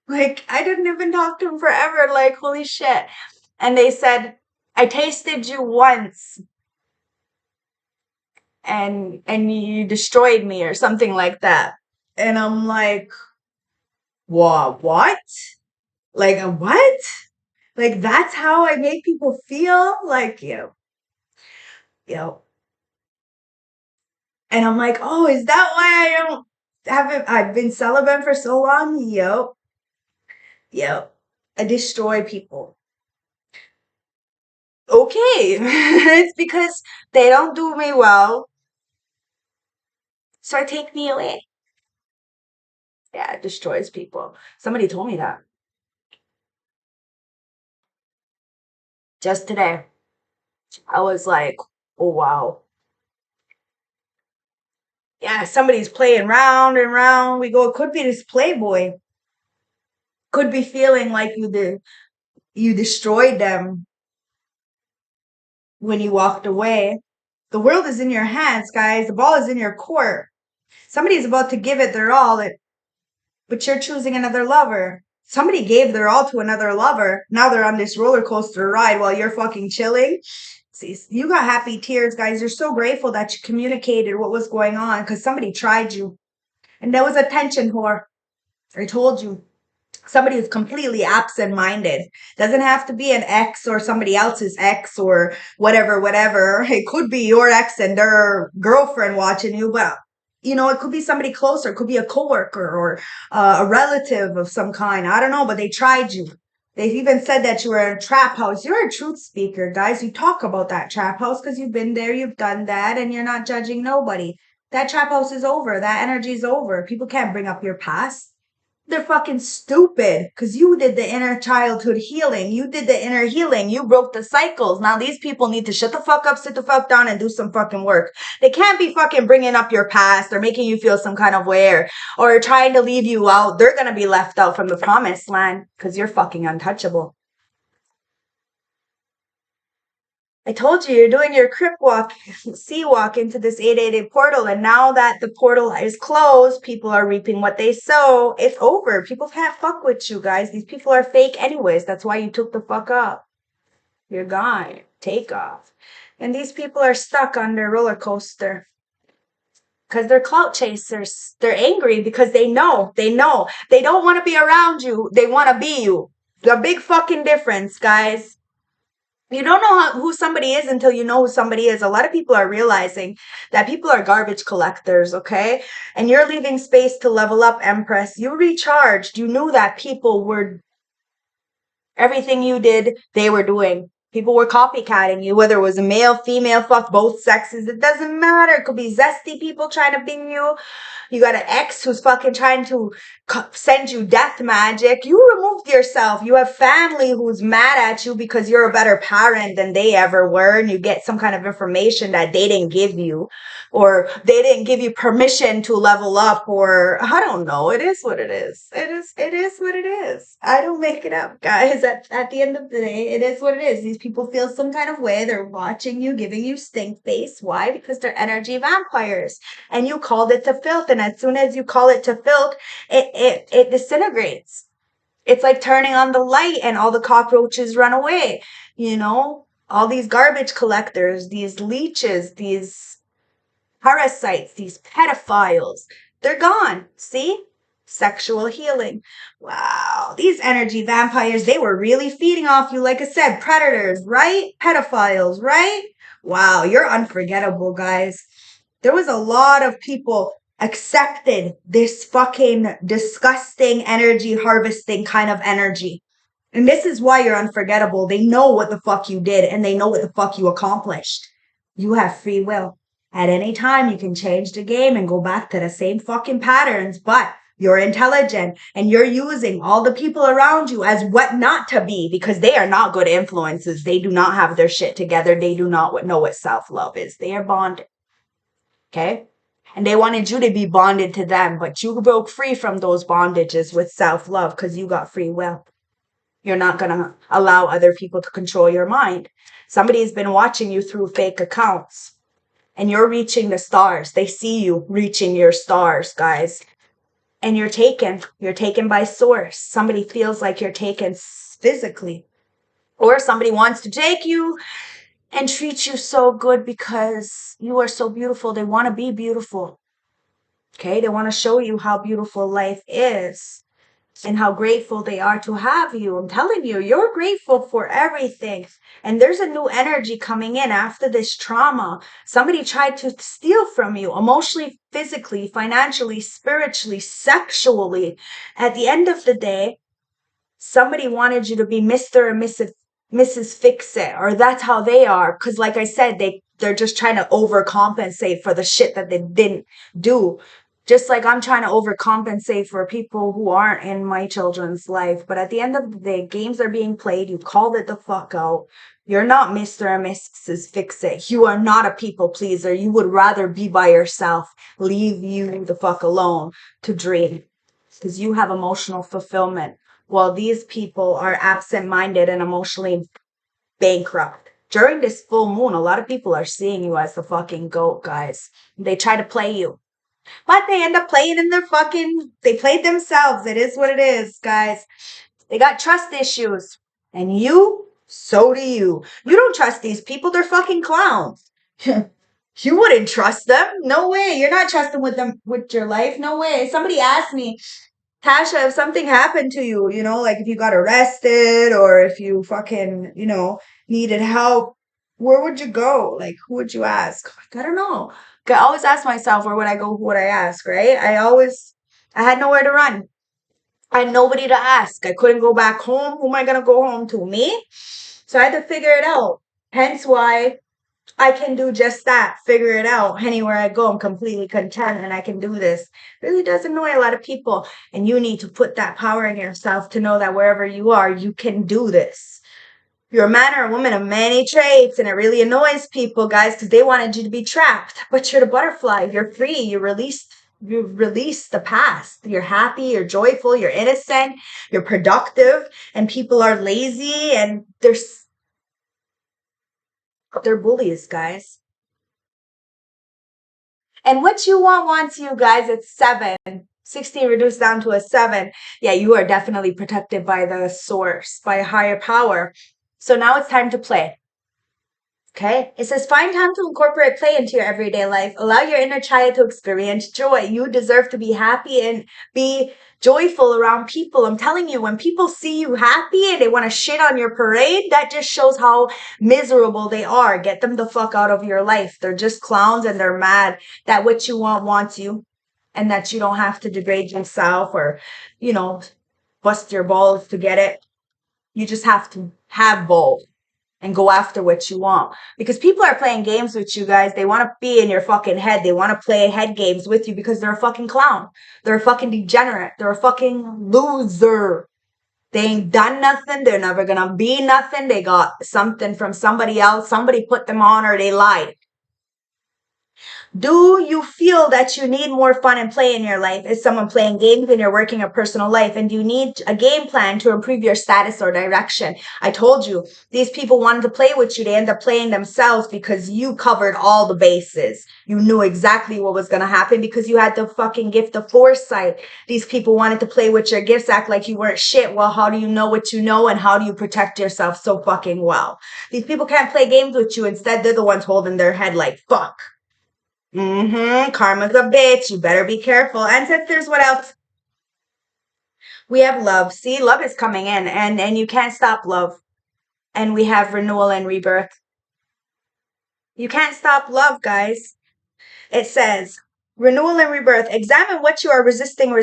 Like, I didn't even talk to him forever. Like, holy shit. And they said, I tasted you once and you destroyed me or something like that. And I'm like, what? Like, what? Like, that's how I make people feel? Like, yo. And I'm like, oh, is that why I've been celibate for so long? Yo. I destroy people. Okay. It's because they don't do me well. So I take me away. Yeah, it destroys people. Somebody told me that just today. I was like, oh, wow. Yeah, somebody's playing round and round. We go, it could be this playboy. Could be feeling like you destroyed them when you walked away. The world is in your hands, guys. The ball is in your court. Somebody's about to give it their all, but you're choosing another lover. Somebody gave their all to another lover. Now they're on this roller coaster ride while you're fucking chilling. See, you got happy tears, guys. You're so grateful that you communicated what was going on because somebody tried you. And that was a tension whore. I told you. Somebody who's completely absent-minded. Doesn't have to be an ex or somebody else's ex or whatever. It could be your ex and their girlfriend watching you, but it could be somebody closer. It could be a coworker or a relative of some kind. I don't know, but they tried you. They've even said that you were in a trap house. You're a truth speaker, guys. You talk about that trap house because you've been there, you've done that, and you're not judging nobody. That trap house is over. That energy's over. People can't bring up your past. They're fucking stupid because you did the inner childhood healing. You did the inner healing. You broke the cycles. Now these people need to shut the fuck up, sit the fuck down, and do some fucking work. They can't be fucking bringing up your past or making you feel some kind of way or trying to leave you out. They're going to be left out from the promised land because you're fucking untouchable. I told you, you're doing your crypt walk, sea walk into this 888 portal. And now that the portal is closed, people are reaping what they sow. It's over. People can't fuck with you, guys. These people are fake anyways. That's why you took the fuck up. You're gone. Take off. And these people are stuck on their roller coaster because they're clout chasers. They're angry because they know. They don't want to be around you. They want to be you. The big fucking difference, guys. You don't know who somebody is until you know who somebody is. A lot of people are realizing that people are garbage collectors, okay? And you're leaving space to level up, Empress. You recharged. You knew that people were, everything you did, they were doing. People were copycatting you, whether it was a male, female, fuck both sexes. It doesn't matter. It could be zesty people trying to bing you. You got an ex who's fucking trying to send you death magic. You removed yourself. You have family who's mad at you because you're a better parent than they ever were. And you get some kind of information that they didn't give you, or they didn't give you permission to level up, or I don't know. It is what it is. It is what it is. I don't make it up, guys. At the end of the day, it is what it is. These people feel some kind of way. They're watching you, giving you stink face. Why? Because they're energy vampires. And you called it to filth. And as soon as you call it to filth, it disintegrates. It's like turning on the light and all the cockroaches run away. All these garbage collectors, these leeches, these parasites, these pedophiles, they're gone. See? Sexual healing. Wow. These energy vampires, they were really feeding off you. Like I said, predators, right? Pedophiles, right? Wow. You're unforgettable, guys. There was a lot of people accepted this fucking disgusting energy harvesting kind of energy. And this is why you're unforgettable. They know what the fuck you did and they know what the fuck you accomplished. You have free will. At any time, you can change the game and go back to the same fucking patterns, but you're intelligent and you're using all the people around you as what not to be because they are not good influences. They do not have their shit together. They do not know what self-love is. They are bonded. Okay? And they wanted you to be bonded to them, but you broke free from those bondages with self-love because you got free will. You're not going to allow other people to control your mind. Somebody's been watching you through fake accounts and you're reaching the stars. They see you reaching your stars, guys. And you're taken by source. Somebody feels like you're taken physically, or somebody wants to take you and treat you so good because you are so beautiful. They want to be beautiful. Okay. They want to show you how beautiful life is and how grateful they are to have you. I'm telling you, you're grateful for everything. And there's a new energy coming in after this trauma. Somebody tried to steal from you emotionally, physically, financially, spiritually, sexually. At the end of the day, somebody wanted you to be Mr. and Mrs. Fix-It, or that's how they are. Because like I said, they're just trying to overcompensate for the shit that they didn't do. Just like I'm trying to overcompensate for people who aren't in my children's life. But at the end of the day, games are being played. You called it the fuck out. You're not Mr. and Mrs. Fix-It. You are not a people pleaser. You would rather be by yourself. Leave you the fuck alone to dream. Because you have emotional fulfillment. While these people are absent-minded and emotionally bankrupt. During this full moon, a lot of people are seeing you as the fucking goat, guys. They try to play you. But they end up playing in they played themselves. It is what it is, guys. They got trust issues. And so do you. You don't trust these people. They're fucking clowns. You wouldn't trust them. No way. You're not trusting with them with your life. No way. Somebody asked me, Tasha, if something happened to you, like if you got arrested or if you fucking, needed help, where would you go? Like, who would you ask? Like, I don't know. I always ask myself, where would I go? Who would I ask? Right? I had nowhere to run. I had nobody to ask. I couldn't go back home. Who am I going to go home to? Me? So I had to figure it out. Hence why I can do just that, figure it out. Anywhere I go, I'm completely content and I can do this. Really does annoy a lot of people. And you need to put that power in yourself to know that wherever you are, you can do this. You're a man or a woman of many traits, and it really annoys people, guys, because they wanted you to be trapped. But you're the butterfly. You're free. You release the past. You're happy, you're joyful, you're innocent, you're productive, and people are lazy and they're bullies, guys. And what you want wants you, guys. It's 7. 16 reduced down to a 7. Yeah, you are definitely protected by the source, by a higher power. So now it's time to play. Okay? It says, find time to incorporate play into your everyday life. Allow your inner child to experience joy. You deserve to be happy and be joyful around people. I'm telling you, when people see you happy and they want to shit on your parade, that just shows how miserable they are. Get them the fuck out of your life. They're just clowns and they're mad that what you want wants you and that you don't have to degrade yourself or, bust your balls to get it. You just have to have balls and go after what you want. Because people are playing games with you guys. They want to be in your fucking head. They want to play head games with you because they're a fucking clown. They're a fucking degenerate. They're a fucking loser. They ain't done nothing. They're never gonna be nothing. They got something from somebody else. Somebody put them on or they lied. Do you feel that you need more fun and play in your life? Is someone playing games and you're working a personal life? And do you need a game plan to improve your status or direction? I told you, these people wanted to play with you. They end up playing themselves because you covered all the bases. You knew exactly what was going to happen because you had the fucking gift of foresight. These people wanted to play with your gifts, act like you weren't shit. Well, how do you know what you know and how do you protect yourself so fucking well? These people can't play games with you. Instead, they're the ones holding their head like, fuck. Karma's a bitch. You better be careful. Ancestors, what else? We have love. See, love is coming in and you can't stop love. And we have renewal and rebirth. You can't stop love, guys. It says, renewal and rebirth. Examine what you are resisting,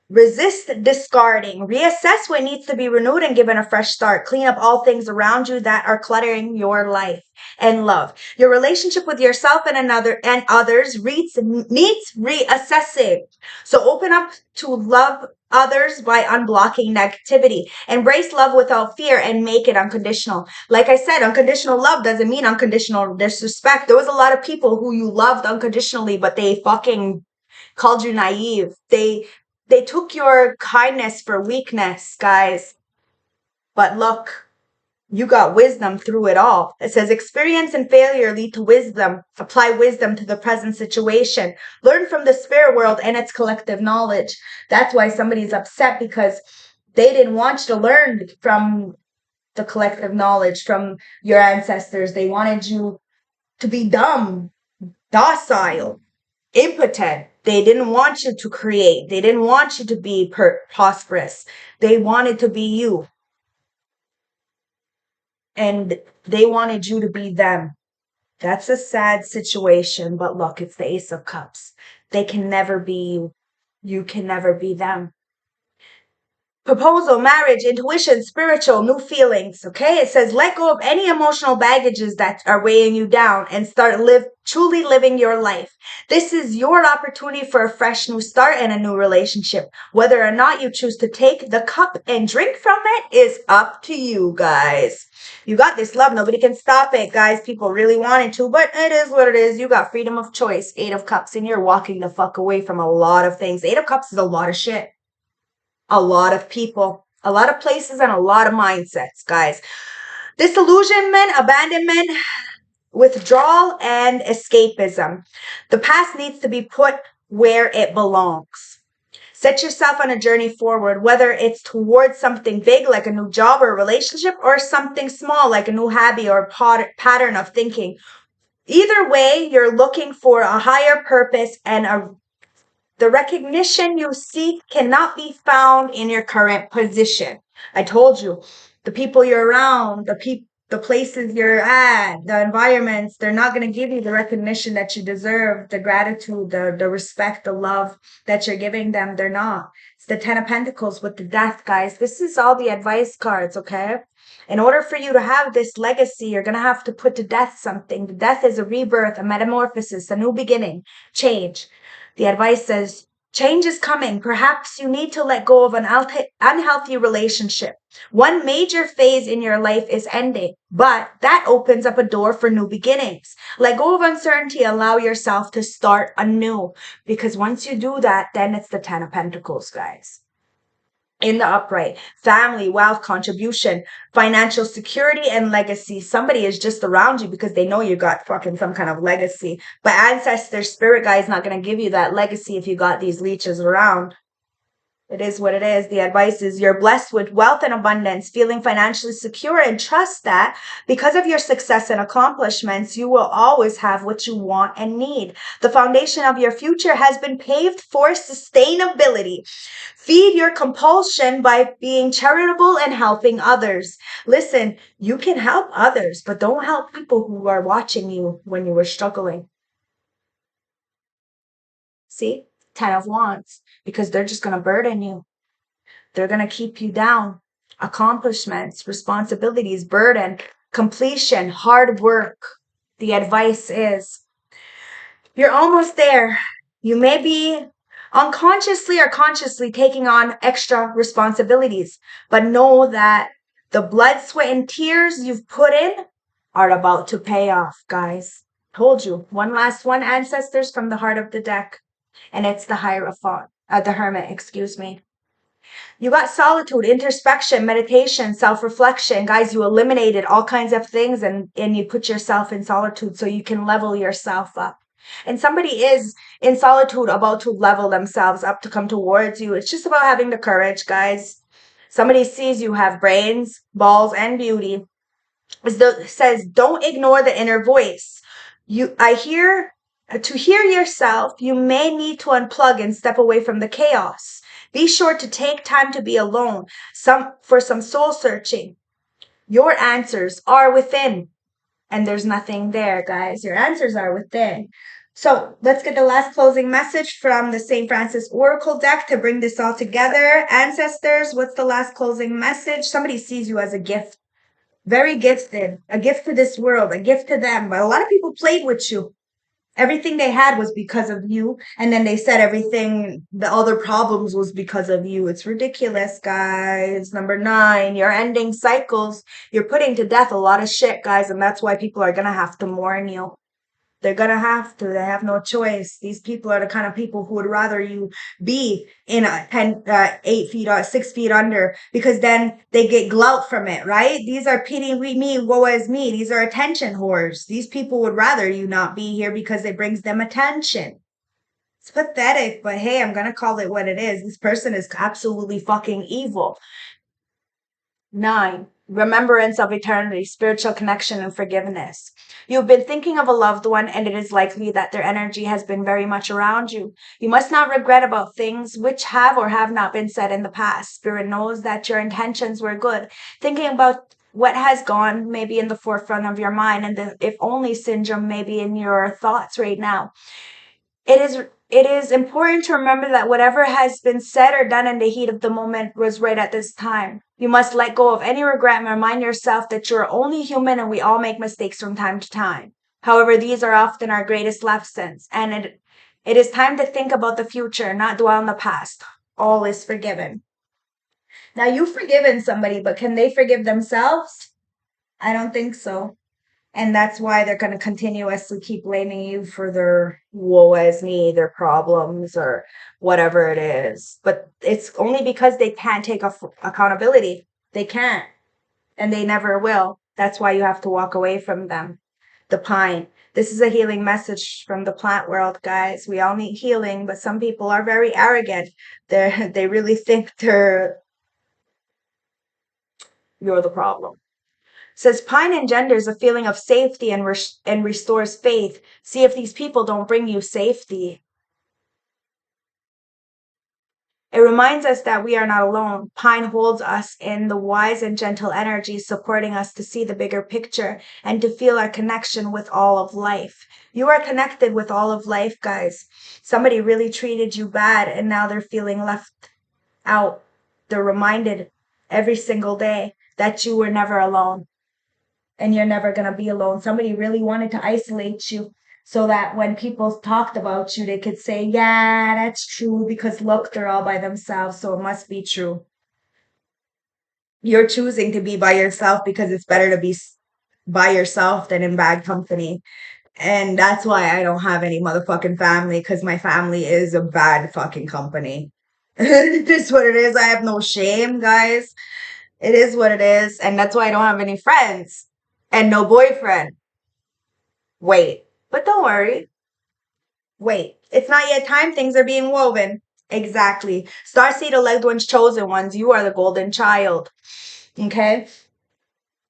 resist discarding. Reassess what needs to be renewed and given a fresh start. Clean up all things around you that are cluttering your life. And love. Your relationship with yourself and others needs reassessing. So open up to love others by unblocking negativity. Embrace love without fear and make it unconditional. Like I said, unconditional love doesn't mean unconditional disrespect. There was a lot of people who you loved unconditionally, but they fucking called you naive. They took your kindness for weakness, guys. But look, you got wisdom through it all. It says experience and failure lead to wisdom. Apply wisdom to the present situation. Learn from the spirit world and its collective knowledge. That's why somebody's upset because they didn't want you to learn from the collective knowledge from your ancestors. They wanted you to be dumb, docile, impotent. They didn't want you to create. They didn't want you to be prosperous. They wanted to be you. And they wanted you to be them. That's a sad situation, but look, it's the Ace of Cups. They can never be you. You can never be them. Proposal, marriage, intuition, spiritual, new feelings. Okay, it says let go of any emotional baggages that are weighing you down and start truly living your life. This is your opportunity for a fresh new start and a new relationship. Whether or not you choose to take the cup and drink from it is up to you, guys. You got this love. Nobody can stop it, guys. People really wanted to, but it is what it is. You got freedom of choice. 8 of Cups, and you're walking the fuck away from a lot of things. 8 of Cups is a lot of shit. A lot of people, a lot of places, and a lot of mindsets, guys. Disillusionment, abandonment, withdrawal, and escapism. The past needs to be put where it belongs. Set yourself on a journey forward, whether it's towards something big like a new job or relationship or something small like a new hobby or pattern of thinking. Either way, you're looking for a higher purpose and The recognition you seek cannot be found in your current position. I told you, the people you're around, the places you're at, the environments, they're not going to give you the recognition that you deserve, the gratitude, the respect, the love that you're giving them. They're not. It's the Ten of Pentacles with the Death, guys. This is all the advice cards, okay? In order for you to have this legacy, you're going to have to put to death something. The death is a rebirth, a metamorphosis, a new beginning, change. The advice says, change is coming. Perhaps you need to let go of an unhealthy relationship. One major phase in your life is ending, but that opens up a door for new beginnings. Let go of uncertainty. Allow yourself to start anew. Because once you do that, then it's the Ten of Pentacles, guys. In the upright, family, wealth, contribution, financial security, and legacy. Somebody is just around you because they know you got fucking some kind of legacy. But ancestor spirit guy is not going to give you that legacy if you got these leeches around. It is what it is. The advice is you're blessed with wealth and abundance, feeling financially secure, and trust that because of your success and accomplishments, you will always have what you want and need. The foundation of your future has been paved for sustainability. Feed your compulsion by being charitable and helping others. Listen, you can help others, but don't help people who are watching you when you were struggling. See? 10 of Wands, because they're just going to burden you. They're going to keep you down. Accomplishments, responsibilities, burden, completion, hard work. The advice is you're almost there. You may be unconsciously or consciously taking on extra responsibilities, but know that the blood, sweat, and tears you've put in are about to pay off, guys. Told you. One last one, ancestors from the heart of the deck. And it's the Hierophant, the Hermit, excuse me. You got solitude, introspection, meditation, self-reflection. Guys, you eliminated all kinds of things and you put yourself in solitude so you can level yourself up. And somebody is in solitude about to level themselves up to come towards you. It's just about having the courage, guys. Somebody sees you have brains, balls, and beauty. It says, don't ignore the inner voice. To hear yourself, you may need to unplug and step away from the chaos. Be sure to take time to be alone, for some soul searching. Your answers are within, and there's nothing there, guys. Your answers are within. So let's get the last closing message from the St. Francis Oracle deck to bring this all together. Ancestors, what's the last closing message? Somebody sees you as a gift. Very gifted, a gift to this world, a gift to them. But a lot of people played with you. Everything they had was because of you. And then they said everything, the other problems was because of you. It's ridiculous, guys. Number 9, you're ending cycles. You're putting to death a lot of shit, guys. And that's why people are going to have to mourn you. They're going to have to. They have no choice. These people are the kind of people who would rather you be in a 8 feet or 6 feet under, because then they get glout from it, right? These are pity me, woe is me. These are attention whores. These people would rather you not be here because it brings them attention. It's pathetic, but hey, I'm going to call it what it is. This person is absolutely fucking evil. 9, remembrance of eternity, spiritual connection, and forgiveness. You've been thinking of a loved one, and it is likely that their energy has been very much around you. You must not regret about things which have or have not been said in the past. Spirit knows that your intentions were good. Thinking about what has gone may be in the forefront of your mind, and the if only syndrome may be in your thoughts right now. It is important to remember that whatever has been said or done in the heat of the moment was right at this time. You must let go of any regret and remind yourself that you're only human and we all make mistakes from time to time. However, these are often our greatest lessons, and it is time to think about the future, not dwell on the past. All is forgiven. Now, you've forgiven somebody, but can they forgive themselves? I don't think so. And that's why they're going to continuously keep blaming you for their woe as me, their problems, or whatever it is. But it's only because they can't take accountability. They can't. And they never will. That's why you have to walk away from them. The pine. This is a healing message from the plant world, guys. We all need healing, but some people are very arrogant. They really think you're the problem. Says pine engenders a feeling of safety and restores faith. See if these people don't bring you safety. It reminds us that we are not alone. Pine holds us in the wise and gentle energy, supporting us to see the bigger picture and to feel our connection with all of life. You are connected with all of life, guys. Somebody really treated you bad and now they're feeling left out. They're reminded every single day that you were never alone and you're never going to be alone. Somebody really wanted to isolate you so that when people talked about you, they could say, yeah, that's true because look, they're all by themselves, so it must be true. You're choosing to be by yourself because it's better to be by yourself than in bad company. And that's why I don't have any motherfucking family because my family is a bad fucking company. It is what it is. I have no shame, guys. It is what it is. And that's why I don't have any friends and no boyfriend. Wait, but don't worry. Wait, it's not yet time. Things are being woven. Exactly. Starseed elect ones, chosen ones. You are the golden child. Okay?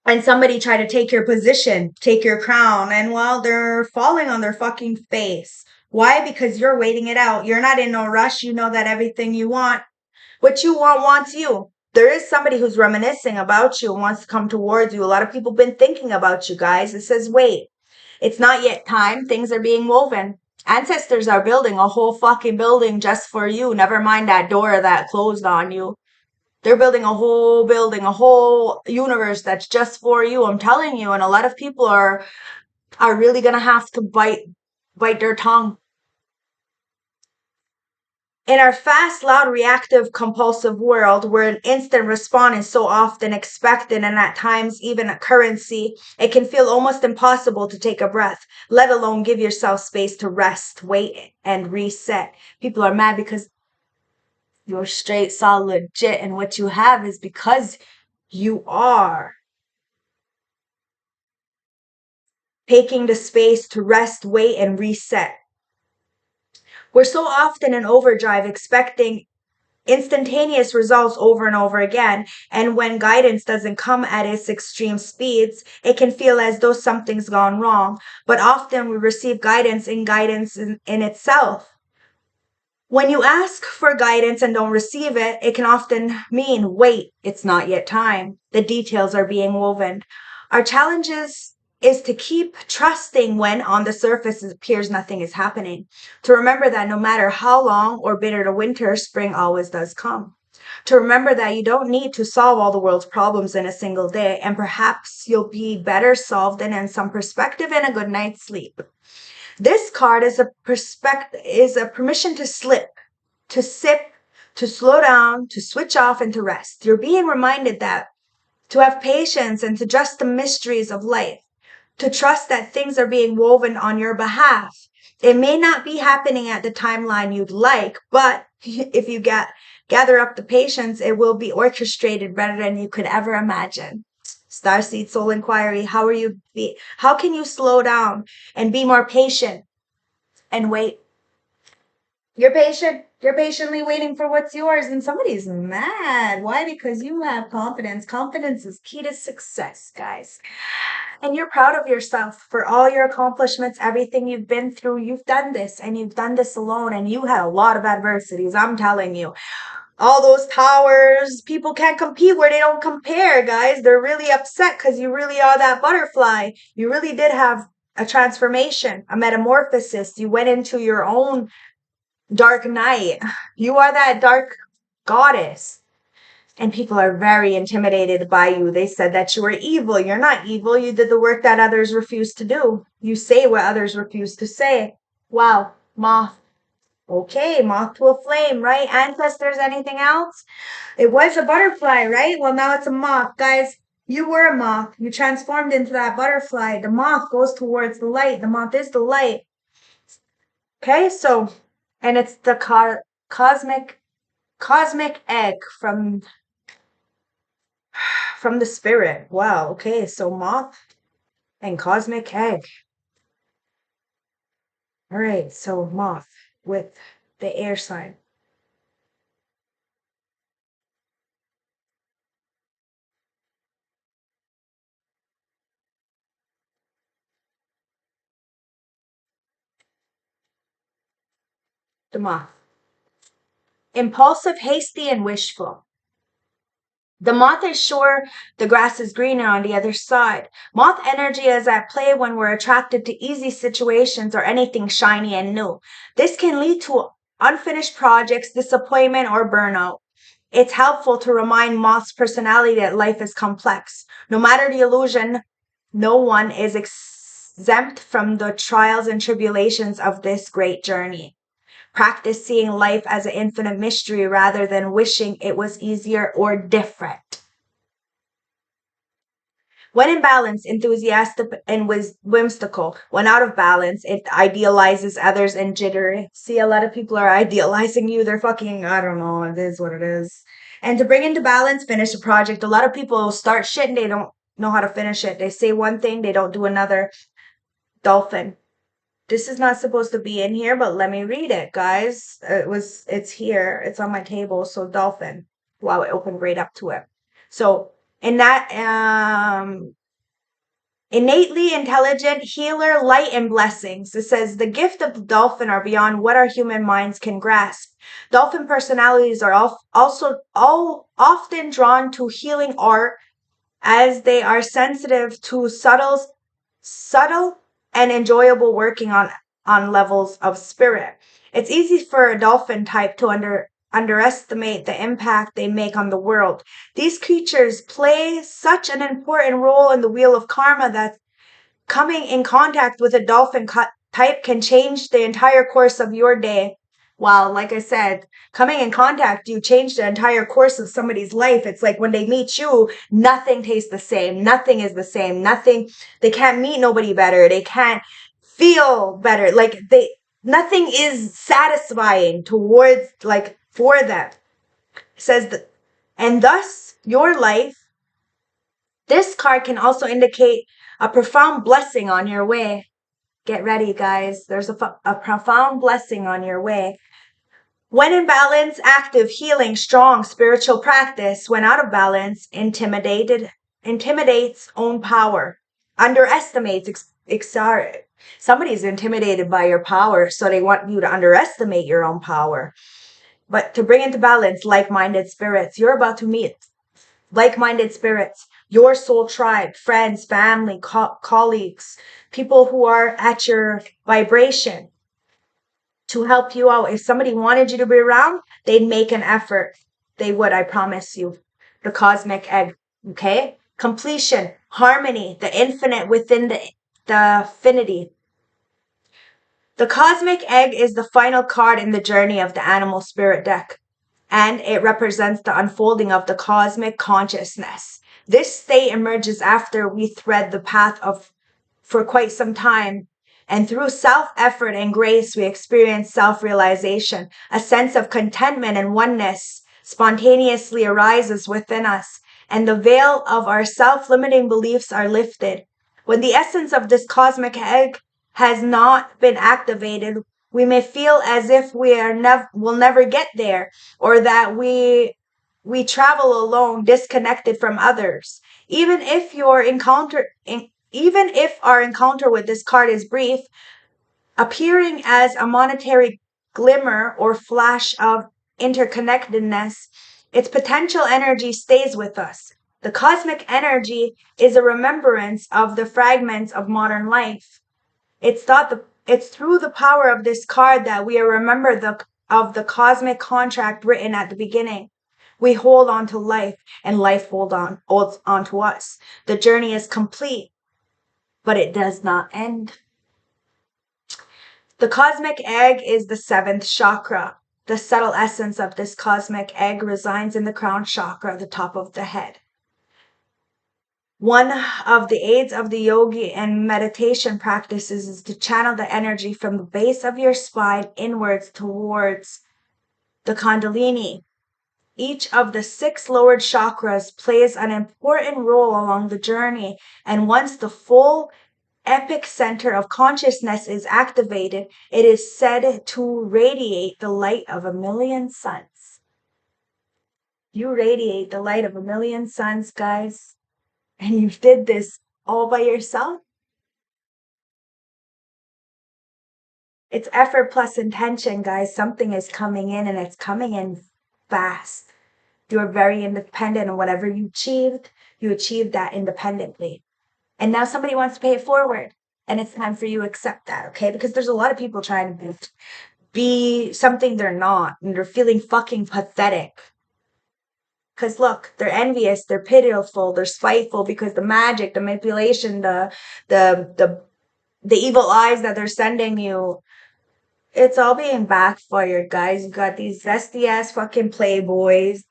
And somebody try to take your position, take your crown, and well, they're falling on their fucking face. Why? Because you're waiting it out. You're not in no rush. You know that everything you want, what you want, wants you. There is somebody who's reminiscing about you and wants to come towards you. A lot of people been thinking about you guys. It says, wait, it's not yet time. Things are being woven. Ancestors are building a whole fucking building just for you. Never mind that door that closed on you. They're building a whole building, a whole universe that's just for you. I'm telling you. And a lot of people are really gonna have to bite their tongue. In our fast, loud, reactive, compulsive world where an instant response is so often expected and at times even a currency, it can feel almost impossible to take a breath, let alone give yourself space to rest, wait, and reset. People are mad because you're straight, solid, legit, and what you have is because you are taking the space to rest, wait, and reset. We're so often in overdrive expecting instantaneous results over and over again. And when guidance doesn't come at its extreme speeds, it can feel as though something's gone wrong. But often we receive guidance in itself. When you ask for guidance and don't receive it, it can often mean, wait, it's not yet time. The details are being woven. Our challenges is to keep trusting when on the surface it appears nothing is happening. To remember that no matter how long or bitter the winter, spring always does come. To remember that you don't need to solve all the world's problems in a single day, and perhaps you'll be better solved and in some perspective and a good night's sleep. This card is a permission to slip, to sip, to slow down, to switch off, and to rest. You're being reminded that to have patience and to trust the mysteries of life, to trust that things are being woven on your behalf. It may not be happening at the timeline you'd like, but if you gather up the patience, it will be orchestrated better than you could ever imagine. Starseed Soul Inquiry, how can you slow down and be more patient and wait? You're patient. You're patiently waiting for what's yours, and somebody's mad. Why? Because you have confidence. Confidence is key to success, guys. And you're proud of yourself for all your accomplishments, everything you've been through. You've done this, and you've done this alone, and you had a lot of adversities. I'm telling you. All those towers, people can't compete where they don't compare, guys. They're really upset because you really are that butterfly. You really did have a transformation, a metamorphosis. You went into your own dark night. You are that dark goddess. And people are very intimidated by you. They said that you were evil. You're not evil. You did the work that others refuse to do. You say what others refuse to say. Wow, moth. Okay, moth to a flame, right? Ancestors, anything else? It was a butterfly, right? Well, now it's a moth. Guys, you were a moth. You transformed into that butterfly. The moth goes towards the light. The moth is the light. Okay, so, and it's the cosmic egg from the spirit. Wow, okay, so moth and cosmic egg. All right, so moth with the air sign. The moth. impulsive, hasty, and wishful. The moth is sure the grass is greener on the other side. Moth energy is at play when we're attracted to easy situations or anything shiny and new. This can lead to unfinished projects, disappointment, or burnout. It's helpful to remind moth's personality that life is complex. No matter the illusion, no one is exempt from the trials and tribulations of this great journey. Practice seeing life as an infinite mystery rather than wishing it was easier or different. When in balance, enthusiastic and whimsical. When out of balance, it idealizes others and jittery. See, a lot of people are idealizing you. They're fucking, I don't know, it is what it is. And to bring into balance, finish a project. A lot of people start shit and they don't know how to finish it. They say one thing, they don't do another. Dolphin. This is not supposed to be in here, but let me read it, guys. It's here. It's on my table. So dolphin. Wow, it opened right up to it. So in that, innately intelligent, healer, light, and blessings. It says the gift of the dolphin are beyond what our human minds can grasp. Dolphin personalities are also all often drawn to healing art as they are sensitive to subtle and enjoyable working on levels of spirit. It's easy for a dolphin type to underestimate the impact they make on the world. These creatures play such an important role in the wheel of karma that coming in contact with a dolphin type can change the entire course of your day. Well, like I said, coming in contact, you change the entire course of somebody's life. It's like when they meet you, nothing tastes the same. Nothing is the same. They can't meet nobody better. They can't feel better. Nothing is satisfying towards, for them. It says that, and thus your life, this card can also indicate a profound blessing on your way. Get ready, guys. There's a profound blessing on your way. When in balance, active, healing, strong, spiritual practice. When out of balance, intimidates own power. Underestimates, somebody's intimidated by your power, so they want you to underestimate your own power. But to bring into balance, like-minded spirits. You're about to meet like-minded spirits, your soul tribe, friends, family, colleagues, people who are at your vibration to help you out. If somebody wanted you to be around, they'd make an effort. They would, I promise you. The cosmic egg, okay? Completion, harmony, the infinite within the affinity. The cosmic egg is the final card in the journey of the animal spirit deck, and it represents the unfolding of the cosmic consciousness. This state emerges after we thread the path for quite some time, and through self-effort and grace, we experience self-realization. A sense of contentment and oneness spontaneously arises within us, and the veil of our self-limiting beliefs are lifted. When the essence of this cosmic egg has not been activated, we may feel as if will never get there, or that we travel alone, disconnected from others. Even if our encounter with this card is brief, appearing as a monetary glimmer or flash of interconnectedness, its potential energy stays with us. The cosmic energy is a remembrance of the fragments of modern life. It's through the power of this card that we remember of the cosmic contract written at the beginning. We hold on to life, and life holds on to us. The journey is complete, but it does not end. The cosmic egg is the 7th chakra. The subtle essence of this cosmic egg resides in the crown chakra, the top of the head. One of the aids of the yogi and meditation practices is to channel the energy from the base of your spine inwards towards the kundalini. Each of the 6 lowered chakras plays an important role along the journey, and once the full epic center of consciousness is activated, it is said to radiate the light of a million suns. You radiate the light of a million suns, guys. And you did this all by yourself? It's effort plus intention, guys. Something is coming in and it's coming in fast. You're very independent, and whatever you achieved that independently. And now somebody wants to pay it forward. And it's time for you to accept that, okay? Because there's a lot of people trying to be something they're not, and they're feeling fucking pathetic. Because look, they're envious, they're pitiful, they're spiteful because the magic, the manipulation, the the the evil eyes that they're sending you, it's all being backfired, guys. You got these zesty ass fucking playboys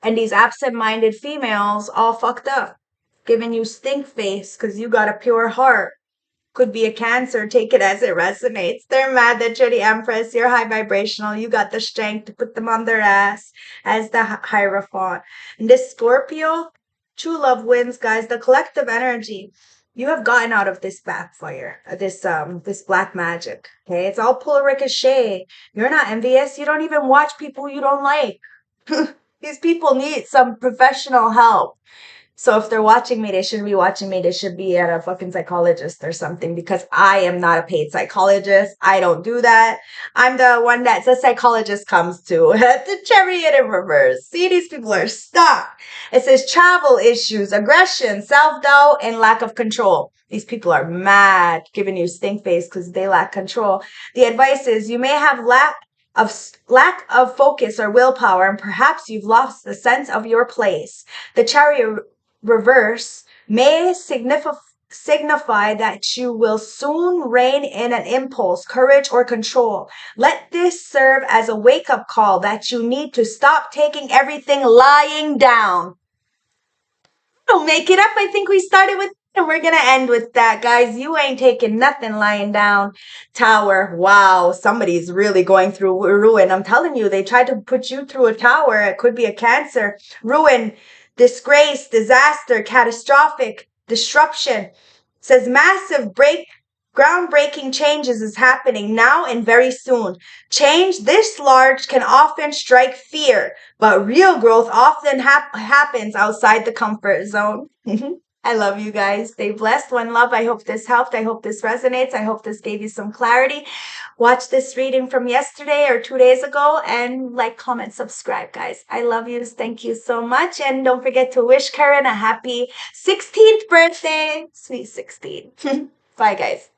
and these absent-minded females all fucked up, giving you stink face because you got a pure heart. Could be a Cancer, take it as it resonates. They're mad that you're the Empress, you're high vibrational, you got the strength to put them on their ass as the Hierophant. And this Scorpio, true love wins, guys. The collective energy. You have gotten out of this backfire, this black magic. Okay, it's all pull a ricochet. You're not envious. You don't even watch people you don't like. These people need some professional help. So if they're watching me, they shouldn't be watching me. They should be at a fucking psychologist or something, because I am not a paid psychologist. I don't do that. I'm the one that the psychologist comes to. The chariot in reverse. See, these people are stuck. It says travel issues, aggression, self-doubt, and lack of control. These people are mad, giving you stink face because they lack control. The advice is you may have lack of focus or willpower, and perhaps you've lost the sense of your place. The chariot reverse may signify that you will soon rein in an impulse, courage, or control. Let this serve as a wake-up call that you need to stop taking everything lying down. Don't make it up. I think we started with, and we're going to end with that, guys. You ain't taking nothing lying down. Tower. Wow. Somebody's really going through ruin. I'm telling you, they tried to put you through a tower. It could be a Cancer. Ruin, disgrace, disaster, catastrophic, disruption. It says massive groundbreaking changes is happening now and very soon. Change this large can often strike fear, but real growth often happens outside the comfort zone. I love you guys. Stay blessed. One love. I hope this helped. I hope this resonates. I hope this gave you some clarity. Watch this reading from yesterday or 2 days ago, and like, comment, subscribe, guys. I love you. Thank you so much. And don't forget to wish Karen a happy 16th birthday. Sweet 16. Bye, guys.